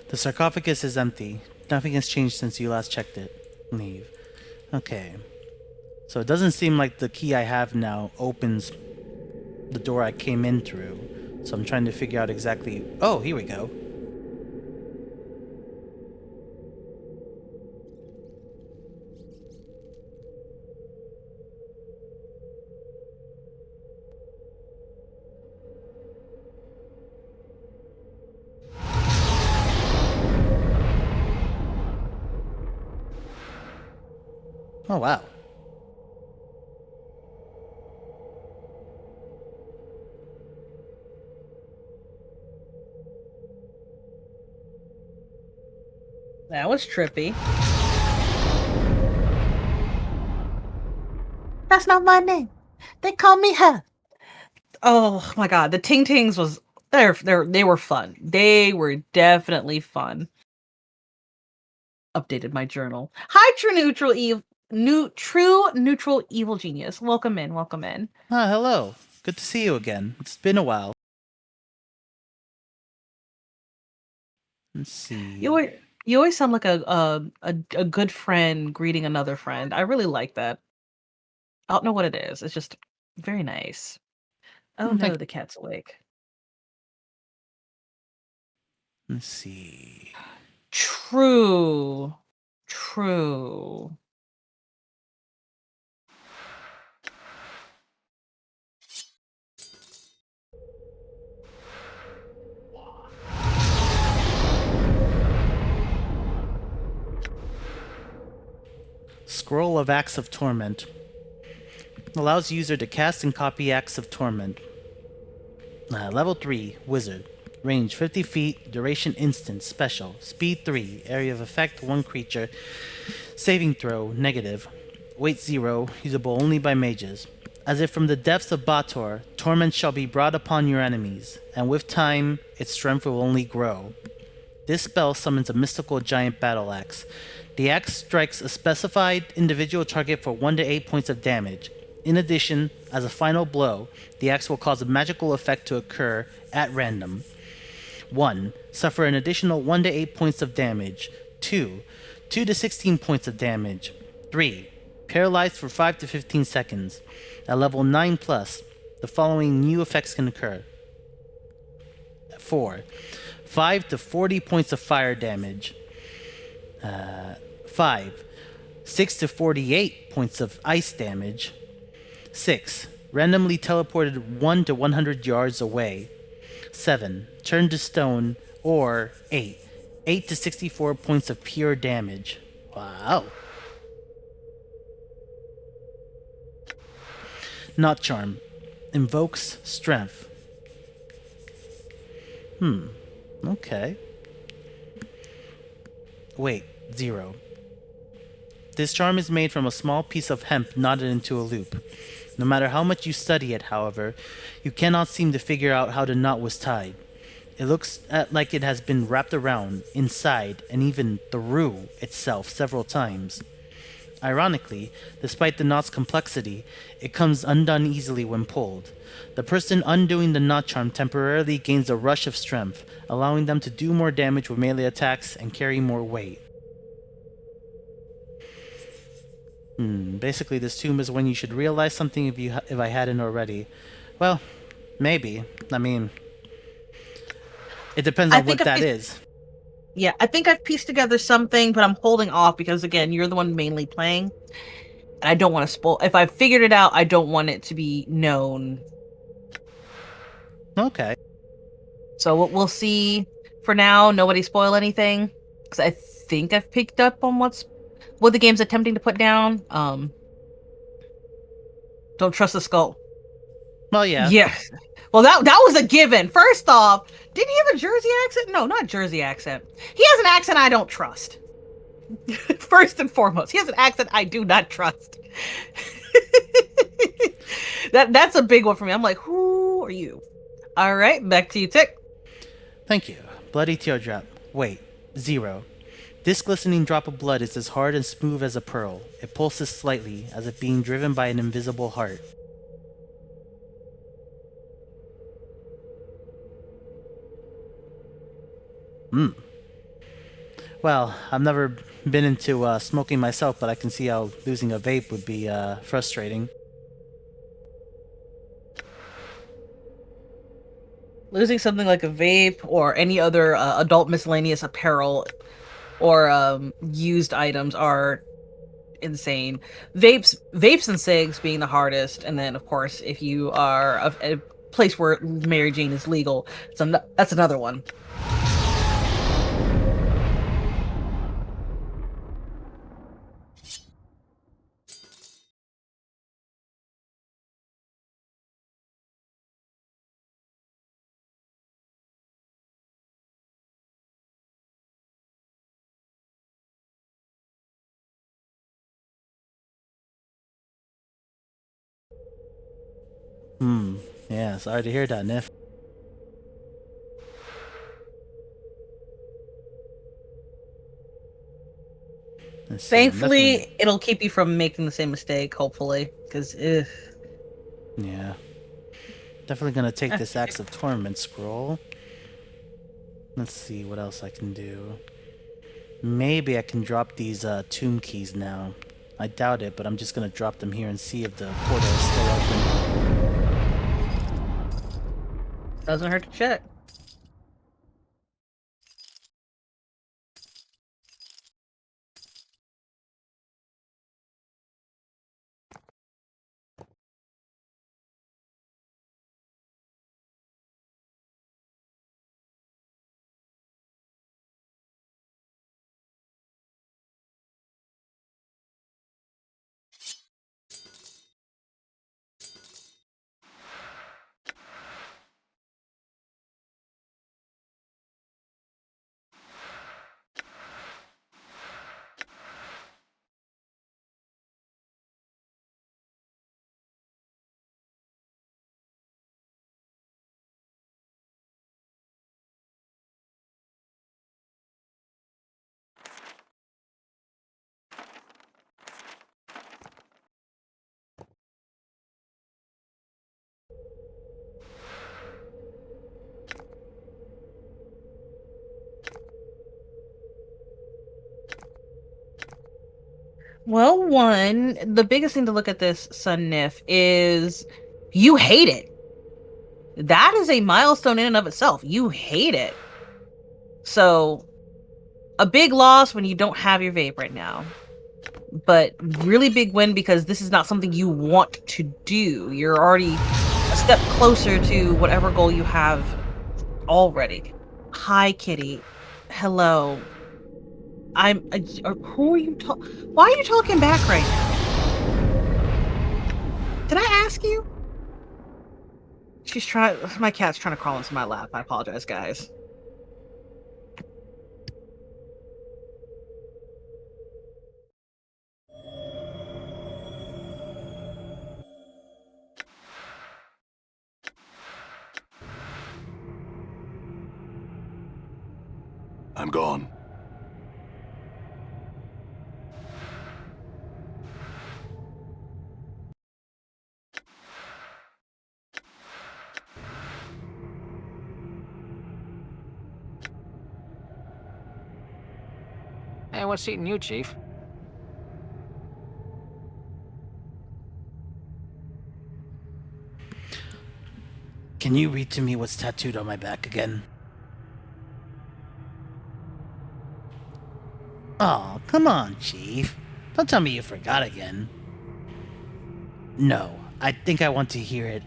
The sarcophagus is empty. Nothing has changed since you last checked it. Leave. Okay. So it doesn't seem like the key I have now opens the door I came in through. So I'm trying to figure out exactly... Oh, here we go. Oh, wow. That was trippy. That's not my name. They call me her. Oh my god, the Ting Tings was they were fun. They were definitely fun. Updated my journal. Hi, true neutral evil genius. Welcome in, welcome in. Ah, hello. Good to see you again. It's been a while. Let's see. You always sound like a good friend greeting another friend. I really like that. I don't know what it is. It's just very nice. Oh no, the cat's awake. Let's see. True. Scroll of Acts of Torment. Allows user to cast and copy Acts of Torment. Level 3, Wizard. Range 50 feet, duration instant, special. Speed 3, area of effect 1 creature. Saving throw, negative. Weight 0, usable only by mages. As if from the depths of Bator, torment shall be brought upon your enemies, and with time, its strength will only grow. This spell summons a mystical giant battle axe. The axe strikes a specified individual target for 1 to 8 points of damage. In addition, as a final blow, the axe will cause a magical effect to occur at random. 1. Suffer an additional 1 to 8 points of damage. 2. 2 to 16 points of damage. 3. Paralyzed for 5 to 15 seconds. At level 9 plus, the following new effects can occur. 4. 5 to 40 points of fire damage. 5. 6 to 48 points of ice damage. 6. Randomly teleported 1 to 100 yards away. 7. Turned to stone. Or 8. 8 to 64 points of pure damage. Wow. Knot Charm. Invokes strength. Okay. Wait, 0. This charm is made from a small piece of hemp knotted into a loop. No matter how much you study it, however, you cannot seem to figure out how the knot was tied. It looks like it has been wrapped around, inside, and even through itself several times. Ironically, despite the knot's complexity, it comes undone easily when pulled. The person undoing the knot charm temporarily gains a rush of strength, allowing them to do more damage with melee attacks and carry more weight. Basically, this tomb is when you should realize something if I hadn't already. Well, maybe. I mean, it depends I on think what I've that pieced, is. yeah, I think I've pieced together something, but I'm holding off because again, you're the one mainly playing, and I don't want to spoil. If I figured it out, I don't want it to be known. Okay. So we'll see. For now, nobody spoil anything because I think I've picked up on what the game's attempting to put down. Don't trust the skull. Well, yeah. Yes. Well, that was a given. First off, didn't he have a Jersey accent? No, not Jersey accent. He has an accent I don't trust. First and foremost, he has an accent I do not trust. That's a big one for me. I'm like, who are you? All right, back to you, Tick. Thank you. Bloody teardrop. Wait. 0. This glistening drop of blood is as hard and smooth as a pearl. It pulses slightly, as if being driven by an invisible heart. Well, I've never been into smoking myself, but I can see how losing a vape would be frustrating. Losing something like a vape or any other adult miscellaneous apparel or used items are insane. Vapes and cigs being the hardest, and then of course if you are a place where Mary Jane is legal, that's another one. Yeah, sorry to hear that, Nif. Let's see, I'm definitely... Thankfully, it'll keep you from making the same mistake, hopefully, because Yeah. Definitely gonna take this Axe of Torment scroll. Let's see what else I can do. Maybe I can drop these tomb keys now. I doubt it, but I'm just gonna drop them here and see if the portal is still open. doesn't hurt to check. Well, one, the biggest thing to look at this, Sun Nif, is you hate it. That is a milestone in and of itself. You hate it. So, a big loss when you don't have your vape right now. But really big win because this is not something you want to do. You're already a step closer to whatever goal you have already. Hi, Kitty. Hello. Who are you talking? Why are you talking back right now? Did I ask you? My cat's trying to crawl into my lap. I apologize, guys. I'm gone. Hey, what's eating you, Chief? Can you read to me what's tattooed on my back again? Oh, come on, Chief. Don't tell me you forgot again. No, I think I want to hear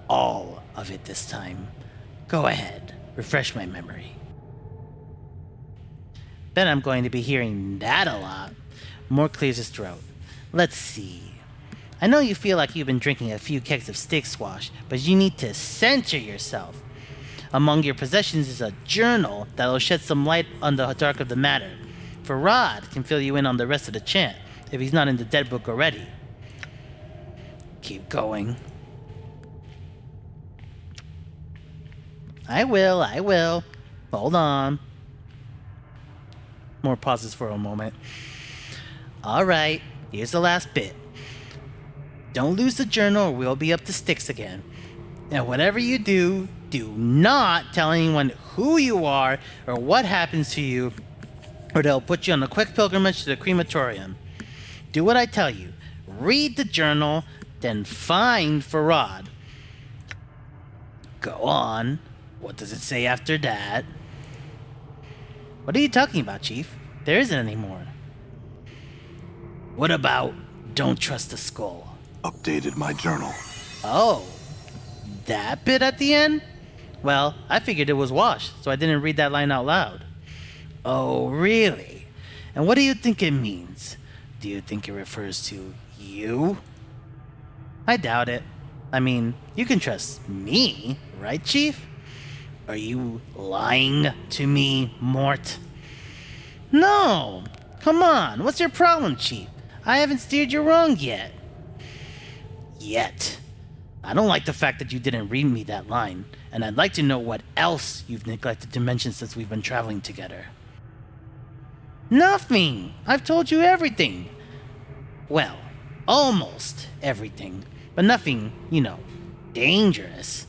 all of it this time. Go ahead, refresh my memory. Bet I'm going to be hearing that a lot. More clears his throat. Let's see. I know you feel like you've been drinking a few kegs of stick squash, but you need to center yourself. Among your possessions is a journal that'll shed some light on the dark of the matter. Farad can fill you in on the rest of the chant, if he's not in the dead book already. Keep going. I will. Hold on. More pauses for a moment. Alright, here's the last bit. Don't lose the journal or we'll be up to sticks again. And whatever you do, do not tell anyone who you are or what happens to you, or they'll put you on a quick pilgrimage to the crematorium. Do what I tell you. Read the journal, then find Farad. Go on. What does it say after that? What are you talking about, Chief? There isn't any more. What about don't trust the skull? Updated my journal. Oh, that bit at the end? Well, I figured it was washed, so I didn't read that line out loud. Oh, really? And what do you think it means? Do you think it refers to you? I doubt it. I mean, you can trust me, right, Chief? Are you lying to me, Mort? No! Come on, what's your problem, Chief? I haven't steered you wrong yet. Yet. I don't like the fact that you didn't read me that line, and I'd like to know what else you've neglected to mention since we've been traveling together. Nothing! I've told you everything! Well, almost everything, but nothing, dangerous.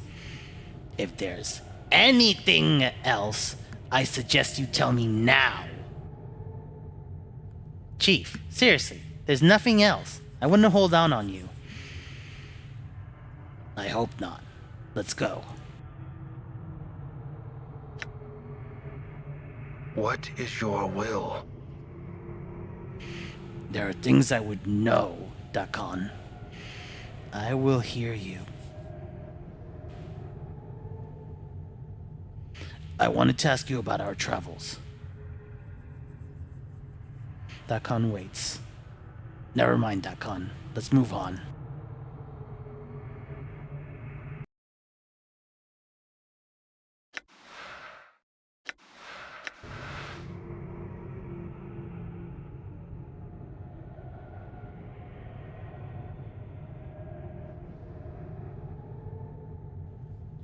If there's anything else, I suggest you tell me now. Chief, seriously, there's nothing else. I wouldn't hold down on you. I hope not. Let's go. What is your will? There are things I would know, Dakan. I will hear you. I wanted to ask you about our travels. Dakan waits. Never mind, Dakan. Let's move on.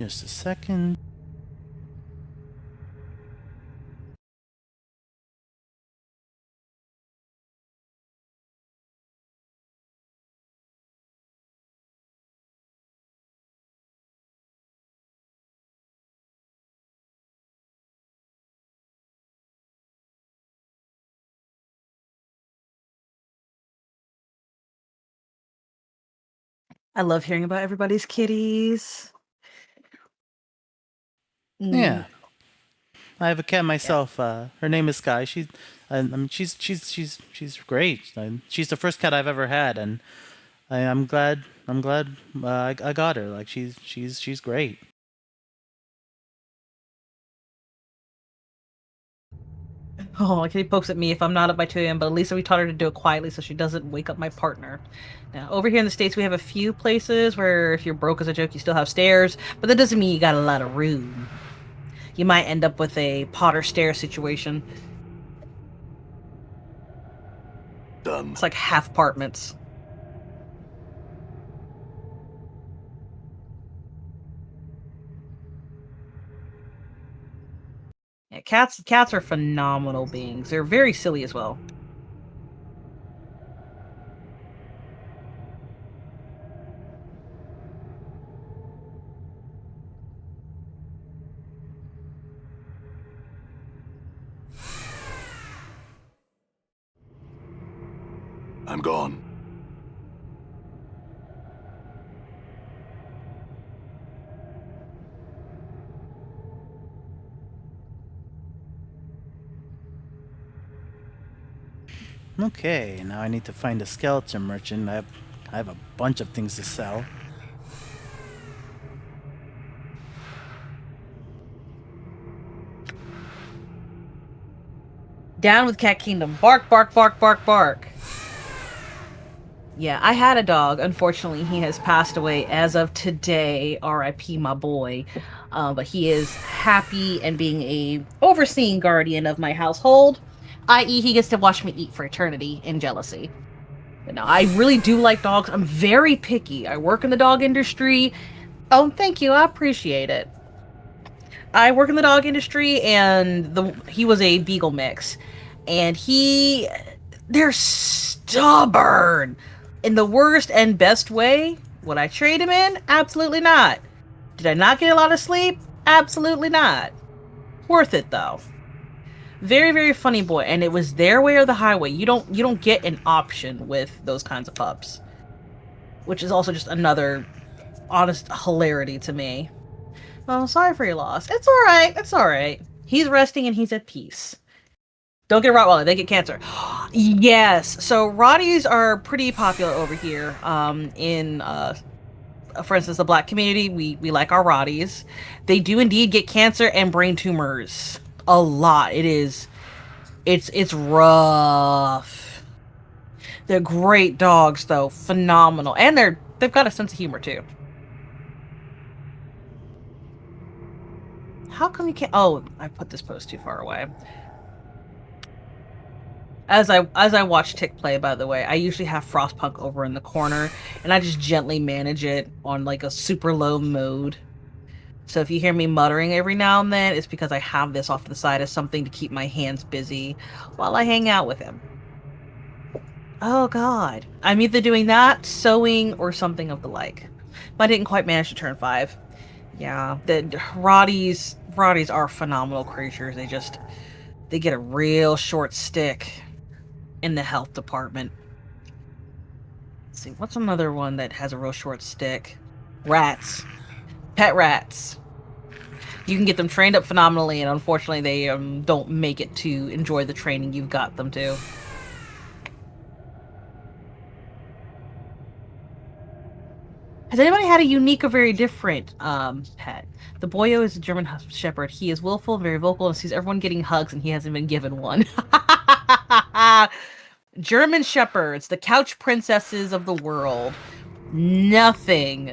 Just a second. I love hearing about everybody's kitties. Yeah, Mm, I have a cat yeah. myself. Her name is Sky. She's great. She's the first cat I've ever had, and I'm glad. I got her. Like she's great. Oh, my kitty pokes at me if I'm not up by 2 a.m., but at least we taught her to do it quietly so she doesn't wake up my partner. Now, over here in the States, we have a few places where if you're broke as a joke, you still have stairs, but that doesn't mean you got a lot of room. You might end up with a Potter stair situation. Done. It's like half apartments. Yeah, cats are phenomenal beings. They're very silly as well. I'm gone. Okay, now I need to find a skeleton merchant. I have a bunch of things to sell. Down with Cat Kingdom. Bark, bark, bark, bark, bark. Yeah, I had a dog. Unfortunately, he has passed away as of today. R.I.P. my boy. But he is happy and being a overseeing guardian of my household, i.e., he gets to watch me eat for eternity in jealousy. But no, I really do like dogs. I'm very picky. I work in the dog industry. Oh, thank you. I appreciate it. I work in the dog industry, and he was a beagle mix, and they're stubborn in the worst and best way. Would I trade him in? Absolutely not. Did I not get a lot of sleep? Absolutely not. Worth it though. Very, very funny boy, and it was their way or the highway. You don't get an option with those kinds of pups, which is also just another honest hilarity to me. Oh, sorry for your loss. It's all right. It's all right. He's resting and he's at peace. Don't get Rottweiler. They get cancer. Yes. So Rotties are pretty popular over here. For instance, the Black community, we like our Rotties. They do indeed get cancer and brain tumors. A lot. It's rough. They're great dogs though. Phenomenal. And they've got a sense of humor too. How come you can't? Oh, I put this post too far away. As I watch Tick play, by the way, I usually have Frostpunk over in the corner, and I just gently manage it on like a super low mode. So if you hear me muttering every now and then, it's because I have this off to the side as something to keep my hands busy while I hang out with him. Oh God, I'm either doing that, sewing, or something of the like. But I didn't quite manage to turn 5. Yeah, the Rotties are phenomenal creatures. They get a real short stick in the health department. Let's see, what's another one that has a real short stick? Rats. Pet rats. You can get them trained up phenomenally, and unfortunately they don't make it to enjoy the training you've got them to. Has anybody had a unique or very different pet? The boyo is a German Shepherd. He is willful, very vocal, and sees everyone getting hugs, and he hasn't been given one. German Shepherds, the couch princesses of the world. Nothing,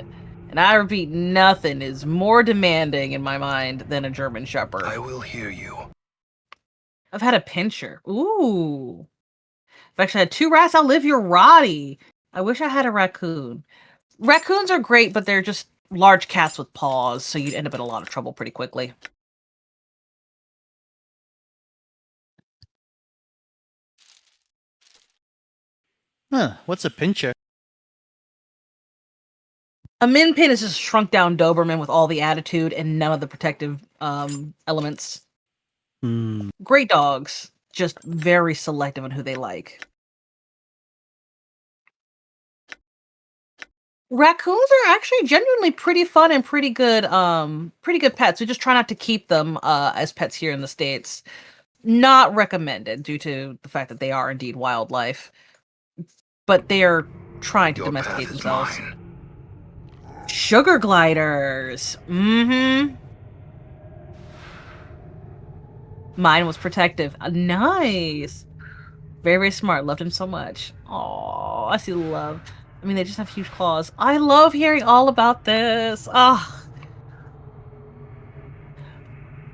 and I repeat, nothing is more demanding in my mind than a German Shepherd. I will hear you. I've had a pincher. Ooh. I've actually had 2 rats. I'll live your Roddy. I wish I had a raccoon. Raccoons are great, but they're just large cats with paws, so you'd end up in a lot of trouble pretty quickly. Huh, what's a pincher? A min pin is just a shrunk down Doberman with all the attitude and none of the protective elements. Hmm. Great dogs, just very selective on who they like. Raccoons are actually genuinely pretty fun and pretty good pets. We just try not to keep them as pets here in the States. Not recommended due to the fact that they are indeed wildlife. But they are trying to Your domesticate path is themselves. mine. Sugar gliders. Mm-hmm. Mine was protective. Nice. Very, very smart. Loved him so much. Oh, I see the love. I mean, they just have huge claws. I love hearing all about this.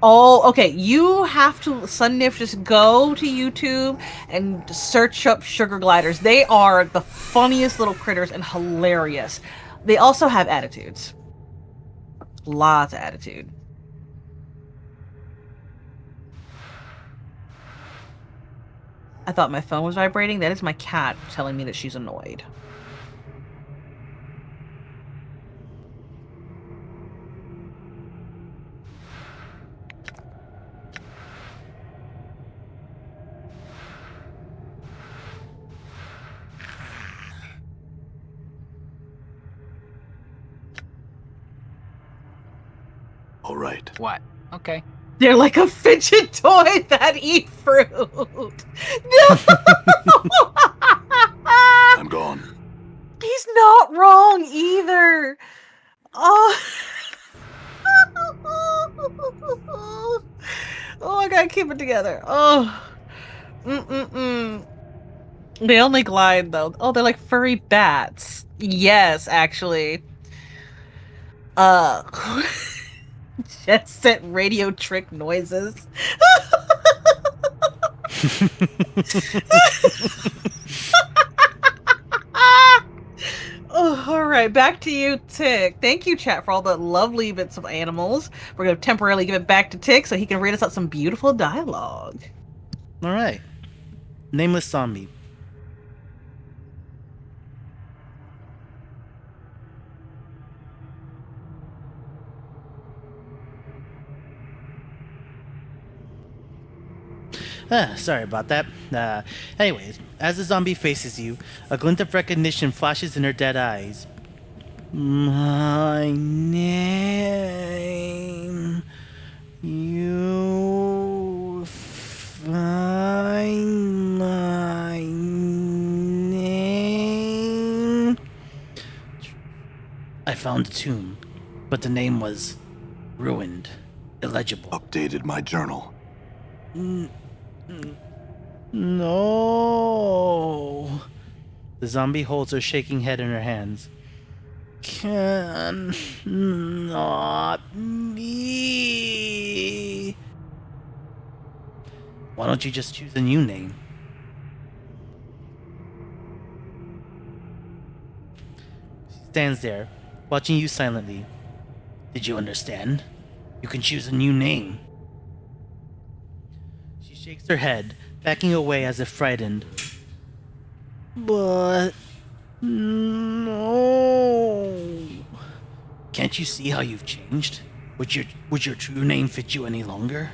Oh, okay. You have to, Sunniff, just go to YouTube and search up sugar gliders. They are the funniest little critters and hilarious. They also have attitudes. Lots of attitude. I thought my phone was vibrating. That is my cat telling me that she's annoyed. All right. What? Okay. They're like a fidget toy that eat fruit. No! I'm gone. He's not wrong either. Oh. Oh, I gotta keep it together. Oh. Mm-mm-mm. They only glide though. Oh, they're like furry bats. Yes, actually. Uh Jet set radio trick noises. Oh, all right, back to you, Tick. Thank you, chat, for all the lovely bits of animals. We're gonna temporarily give it back to Tick so he can read us out some beautiful dialogue. All right. Nameless zombie. Sorry about that. Anyways, as the zombie faces you, a glint of recognition flashes in her dead eyes. My name. You find my name. I found a tomb, but the name was ruined, illegible. Updated my journal. No. The zombie holds her shaking head in her hands. Can not be. Why don't you just choose a new name? She stands there, watching you silently. Did you understand? You can choose a new name. She shakes her head, backing away as if frightened. But no. Can't you see how you've changed? Would your true name fit you any longer?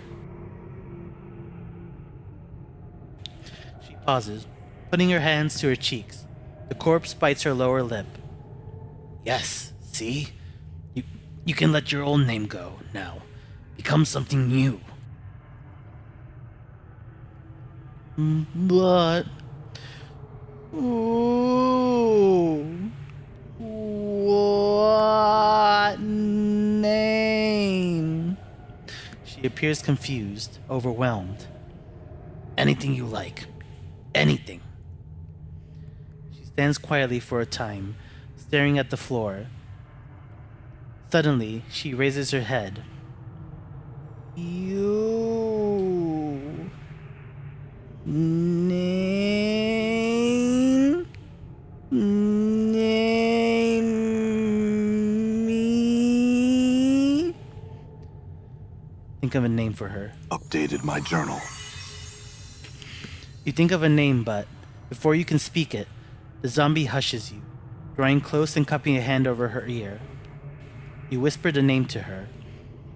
She pauses, putting her hands to her cheeks. The corpse bites her lower lip. Yes, see? You can let your old name go now. Become something new. But ooh, what name? She appears confused, overwhelmed. Anything you like. Anything. She stands quietly for a time, staring at the floor. Suddenly, she raises her head. You name me. Think of a name for her. Updated my journal. You think of a name, but before you can speak it, the zombie hushes you, drawing close and cupping a hand over her ear. You whisper the name to her.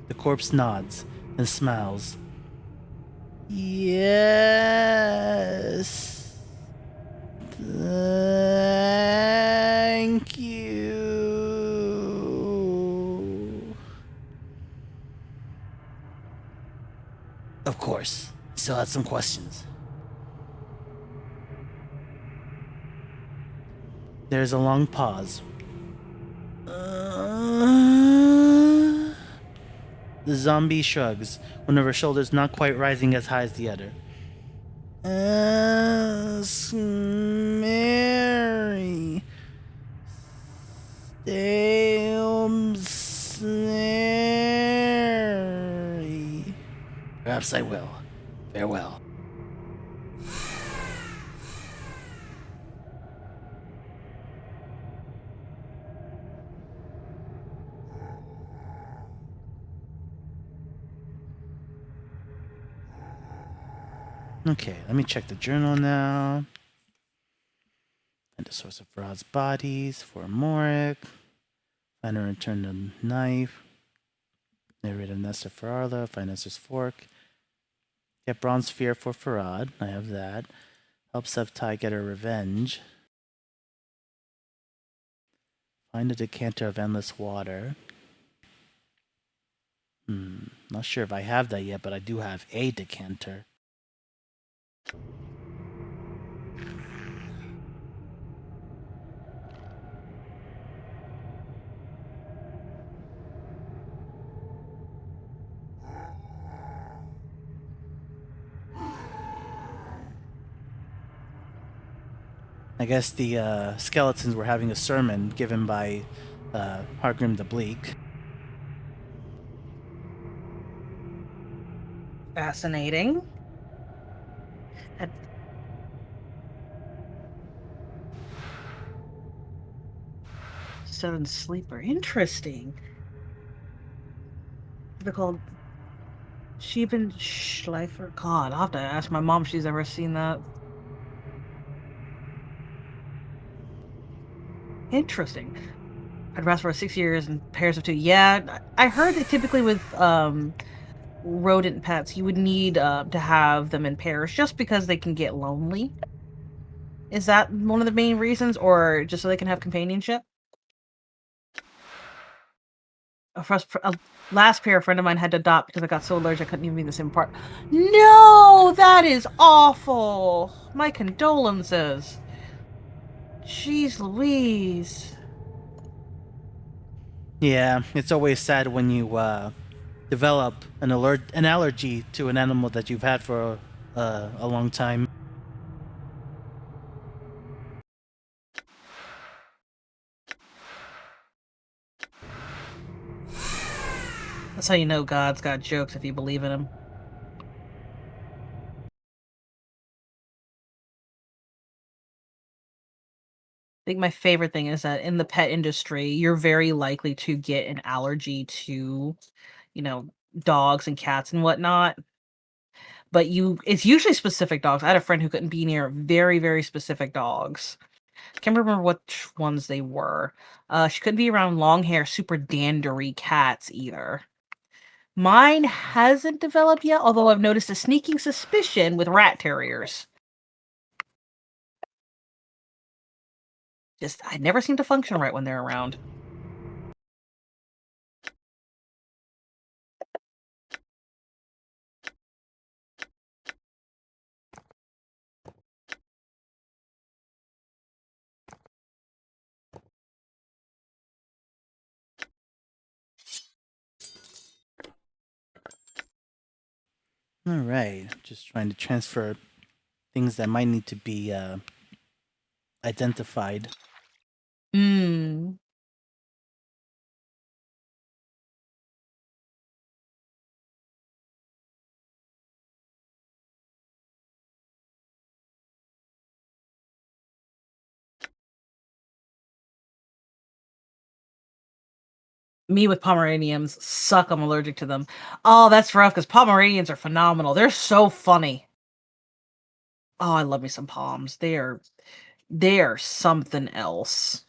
The corpse nods and smiles. Yes. Thank you. Of course, still had some questions. There's a long pause. The zombie shrugs, one of her shoulders not quite rising as high as the other. Ask Mary. Mary. Perhaps I will. Farewell. Okay, let me check the journal now. And the source of Farad's bodies for Morik. Find and return the knife. Narrative Nestor for Arla. Find Nestor's fork. Get bronze sphere for Farad. I have that. Help Sevtai get her revenge. Find a decanter of endless water. Not sure if I have that yet, but I do have a decanter. I guess the skeletons were having a sermon given by Hargrim the Bleak. Fascinating. Seven Sleeper. Interesting. They're called Sheben Schleifer. God, I'll have to ask my mom if she's ever seen that. Interesting. I'd rest for 6 years in pairs of two. Yeah, I heard that typically with rodent pets, you would need to have them in pairs just because they can get lonely. Is that one of the main reasons, or just so they can have companionship? Last pair a friend of mine had to adopt because I got so allergic I couldn't even be in the same part. No, that is awful. My condolences. Jeez Louise. Yeah, it's always sad when you develop an allergy to an animal that you've had for a long time. That's how you know God's got jokes if you believe in him. I think my favorite thing is that in the pet industry, you're very likely to get an allergy to, you know, dogs and cats and whatnot. But it's usually specific dogs. I had a friend who couldn't be near very, very specific dogs. Can't remember which ones they were. She couldn't be around long hair, super dandery cats either. Mine hasn't developed yet, although I've noticed a sneaking suspicion with rat terriers. Just, I never seem to function right when they're around. All right, just trying to transfer things that might need to be identified. Hmm. Me with Pomeranians suck. I'm allergic to them. Oh, that's rough because Pomeranians are phenomenal. They're so funny. Oh, I love me some Poms. They are something else.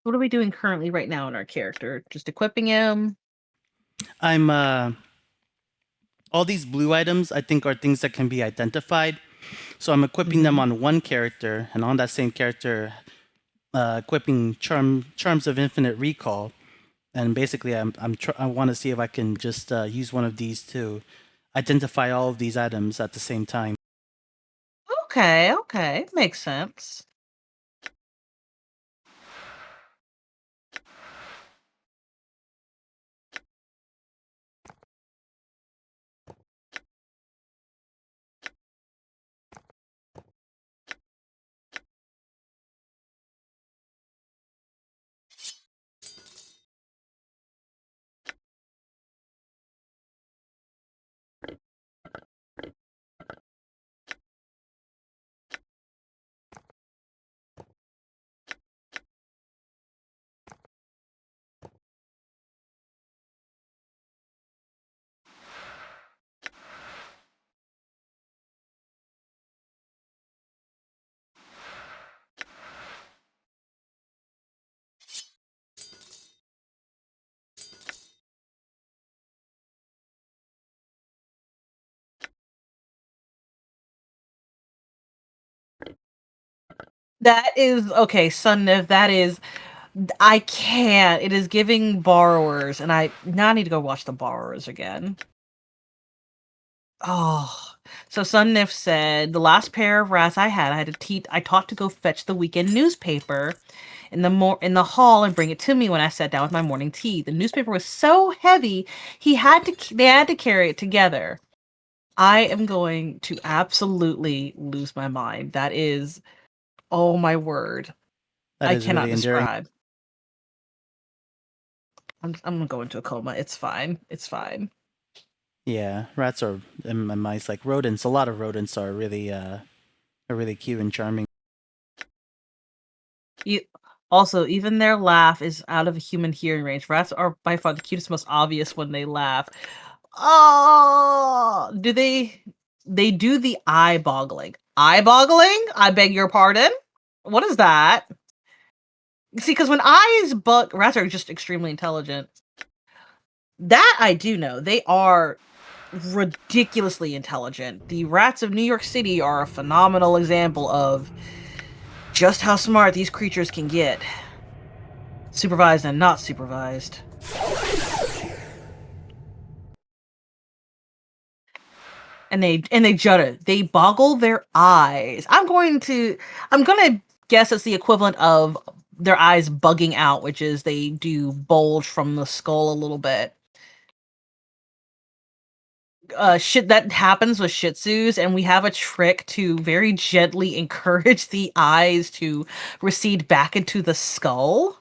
What are we doing currently right now in our character? Just equipping him? I'm all these blue items I think are things that can be identified. So I'm equipping them on one character, and on that same character, equipping charms of infinite recall. And basically, I want to see if I can just use one of these to identify all of these items at the same time. Okay, okay. Makes sense. That is okay, Sunniv. That is, I can't. It is giving borrowers, and I now need to go watch the borrowers again. Oh, so Sunniv said the last pair of rats I had I taught to go fetch the weekend newspaper in the hall and bring it to me when I sat down with my morning tea. The newspaper was so heavy, they had to carry it together. I am going to absolutely lose my mind. That is, oh my word. That I is cannot really endearing. describe. I'm gonna go into a coma. It's fine. It's fine. Yeah, rats are and mice like rodents. A lot of rodents are really cute and charming. You, also, even their laugh is out of human hearing range. Rats are by far the cutest, most obvious when they laugh. Oh, do they? They do the eye boggling. Eye boggling? I beg your pardon. What is that? See, because when eyes bug, rats are just extremely intelligent. That I do know. They are ridiculously intelligent. The rats of New York City are a phenomenal example of just how smart these creatures can get. Supervised and not supervised. And they judder. They boggle their eyes. I'm gonna guess it's the equivalent of their eyes bugging out, which is they do bulge from the skull a little bit. Shit that happens with Shih Tzus, and we have a trick to very gently encourage the eyes to recede back into the skull.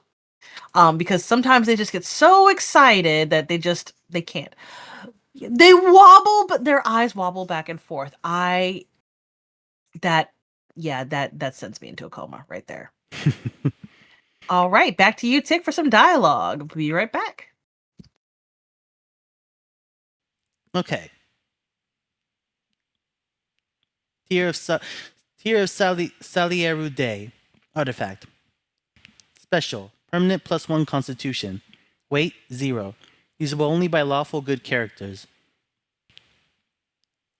Because sometimes they just get so excited that they can't. They wobble, but their eyes wobble back and forth. That yeah, that sends me into a coma right there. All right, back to you, Tick, for some dialogue. Be right back. Okay. Tier of Salieru Day. Artifact. Special. Permanent +1 Constitution. Weight 0. Usable only by lawful good characters.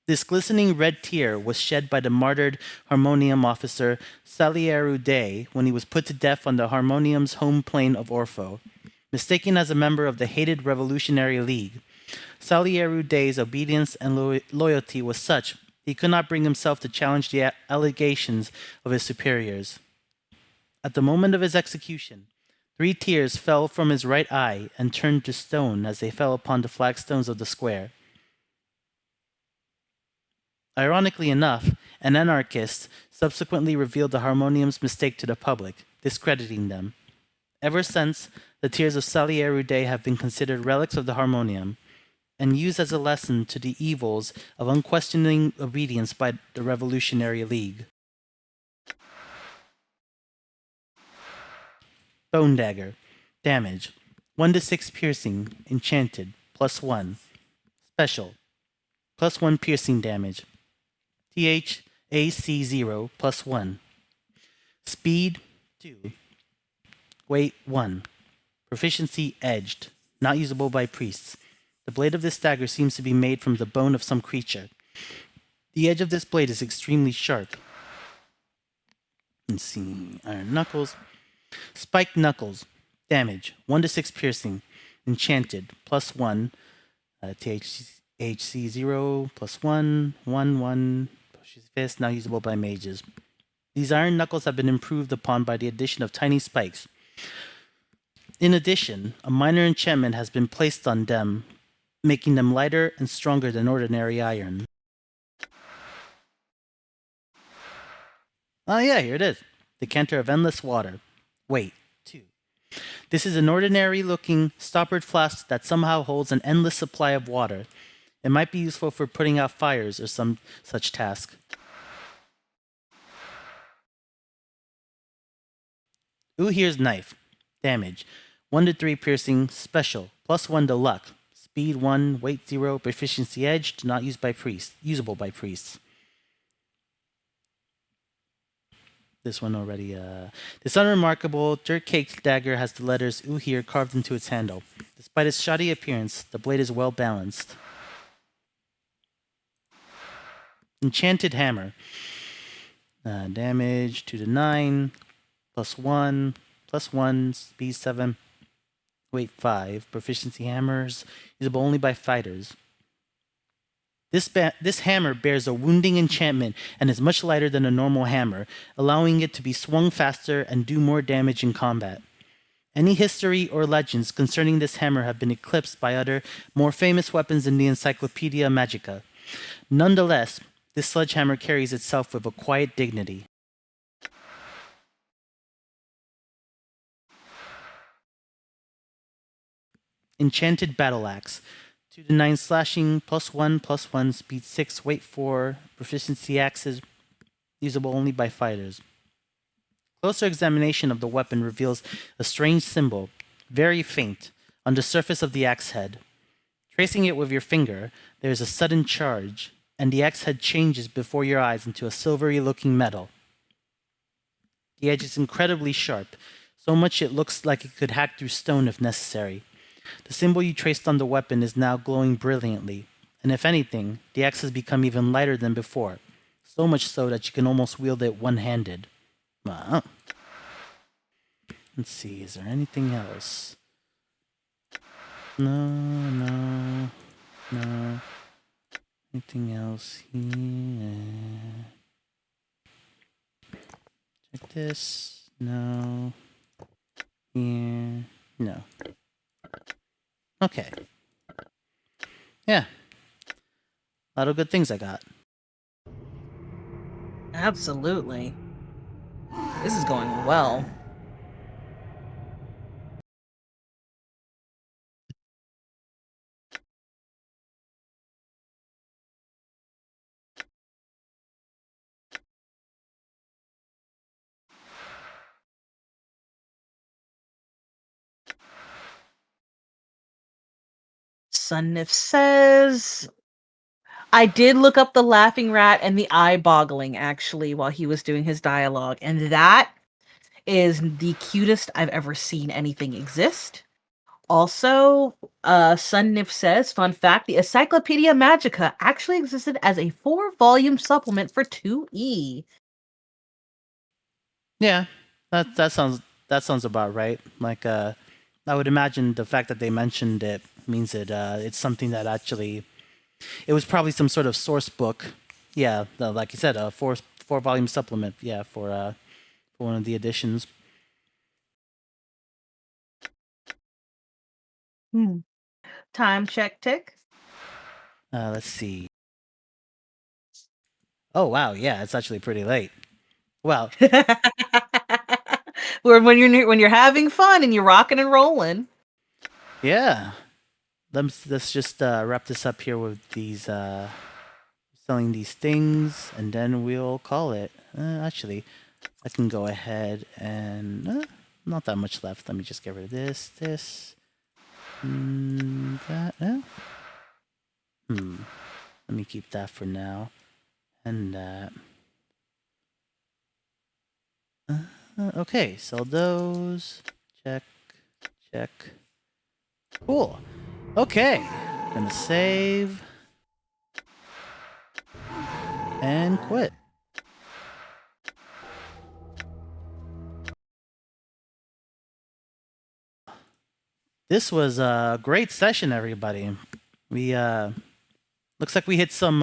This glistening red tear was shed by the martyred Harmonium officer Salieru Day when he was put to death on the Harmonium's home plane of Orpho. Mistaken as a member of the hated Revolutionary League, Salieru Day's obedience and loyalty was such he could not bring himself to challenge the allegations of his superiors. At the moment of his execution, 3 tears fell from his right eye and turned to stone as they fell upon the flagstones of the square. Ironically enough, an anarchist subsequently revealed the Harmonium's mistake to the public, discrediting them. Ever since, the tears of Salieru Day have been considered relics of the Harmonium, and used as a lesson to the evils of unquestioning obedience by the Revolutionary League. Bone Dagger. Damage. 1-6 piercing. Enchanted. +1. Special. +1 piercing damage. THAC 0 +1. Speed 2. Weight 1. Proficiency edged. Not usable by priests. The blade of this dagger seems to be made from the bone of some creature. The edge of this blade is extremely sharp. Let's see. Iron Knuckles. Spiked Knuckles. Damage. 1-6 piercing. Enchanted. +1. THC 0 +1. 1. Pushes fist. Now usable by mages. These iron knuckles have been improved upon by the addition of tiny spikes. In addition, a minor enchantment has been placed on them, making them lighter and stronger than ordinary iron. Oh yeah, here it is. Decanter of Endless Water. Weight 2. This is an ordinary-looking stoppered flask that somehow holds an endless supply of water. It might be useful for putting out fires or some such task. Uhir's Knife. Damage. 1-3 piercing. Special. +1 to luck. Speed 1. Weight 0. Proficiency edged. Not used by priests. Usable by priests. This one already. This unremarkable, dirt-caked dagger has the letters Uhir carved into its handle. Despite its shoddy appearance, the blade is well balanced. Enchanted Hammer. Damage 2 to 9, plus 1, speed 7, weight 5. Proficiency hammers, usable only by fighters. This hammer bears a wounding enchantment and is much lighter than a normal hammer, allowing it to be swung faster and do more damage in combat. Any history or legends concerning this hammer have been eclipsed by other, more famous weapons in the Encyclopedia Magica. Nonetheless, this sledgehammer carries itself with a quiet dignity. Enchanted Battle Axe. 2 to 9 slashing, plus 1, speed 6, weight 4, proficiency axes, usable only by fighters. Closer examination of the weapon reveals a strange symbol, very faint, on the surface of the axe head. Tracing it with your finger, there is a sudden charge, and the axe head changes before your eyes into a silvery-looking metal. The edge is incredibly sharp, so much it looks like it could hack through stone if necessary. The symbol you traced on the weapon is now glowing brilliantly, and if anything, the axe has become even lighter than before, so much so that you can almost wield it one-handed. Wow. Let's see, is there anything else? No. Anything else here? Check this. No. Here. No. Okay. Yeah. A lot of good things I got. Absolutely. This is going well. Sunnif says, I did look up the laughing rat and the eye boggling actually while he was doing his dialogue, and that is the cutest I've ever seen anything exist. Also, Sunnif says, fun fact, the Encyclopedia Magica actually existed as a 4-volume supplement for 2E. Yeah. That sounds about right. Like I would imagine the fact that they mentioned it means it's something that actually it was probably some sort of source book. Yeah, like you said, a four volume supplement. Yeah, for one of the editions. Time check tick. Let's see. Oh wow, yeah, it's actually pretty late. Well, when you're having fun and you're rocking and rolling. yeah. Let's just wrap this up here with these selling these things, and then we'll call it. Actually, I can go ahead and not that much left. Let me just get rid of this, that. Let me keep that for now, and that. Okay, sell those. Check. Cool. Okay, gonna save and quit. This was a great session, everybody. We looks like we hit some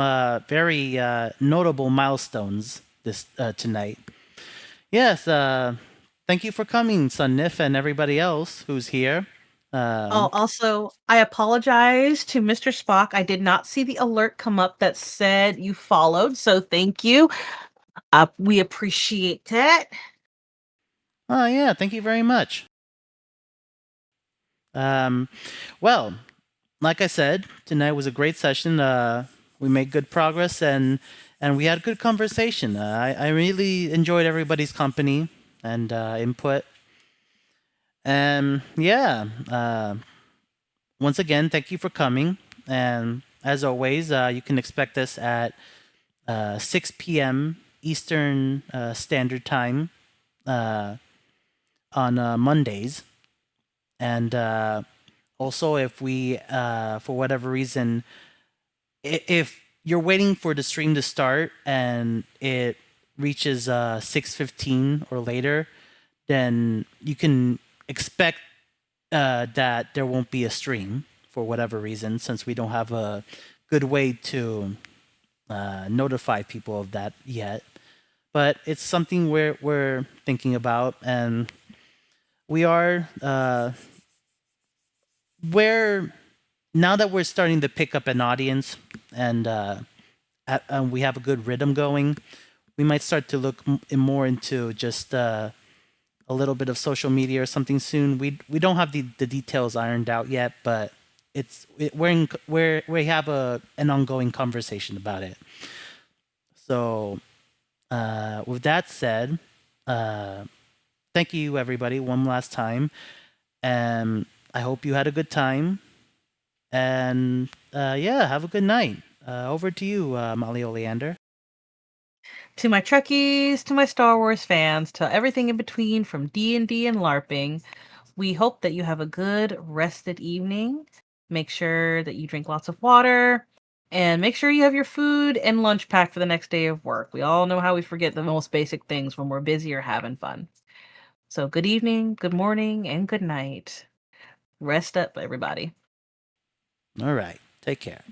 very notable milestones this tonight. Yes, thank you for coming, Sunnif, and everybody else who's here. Also, I apologize to Mr. Spock. I did not see the alert come up that said you followed, so thank you. We appreciate that. Oh yeah, thank you very much. Well, like I said, tonight was a great session. We made good progress and we had good conversation. I really enjoyed everybody's company and input. And yeah, once again, thank you for coming. And as always, you can expect us at 6 p.m. Eastern Standard Time on Mondays. And also, if we, for whatever reason, if you're waiting for the stream to start and reaches 6:15 or later, then you can expect that there won't be a stream for whatever reason, since we don't have a good way to notify people of that yet. But it's something we're thinking about, and we are where now that we're starting to pick up an audience, and we have a good rhythm going, we might start to look more into just a little bit of social media or something soon. We don't have the details ironed out yet, but we have an ongoing conversation about it. So with that said, thank you everybody one last time, and I hope you had a good time. And yeah, have a good night. Over to you, Molly Oleander. To my Trekkies, to my Star Wars fans, to everything in between from D&D and LARPing, we hope that you have a good, rested evening. Make sure that you drink lots of water, and make sure you have your food and lunch packed for the next day of work. We all know how we forget the most basic things when we're busy or having fun. So good evening, good morning, and good night. Rest up, everybody. All right, take care.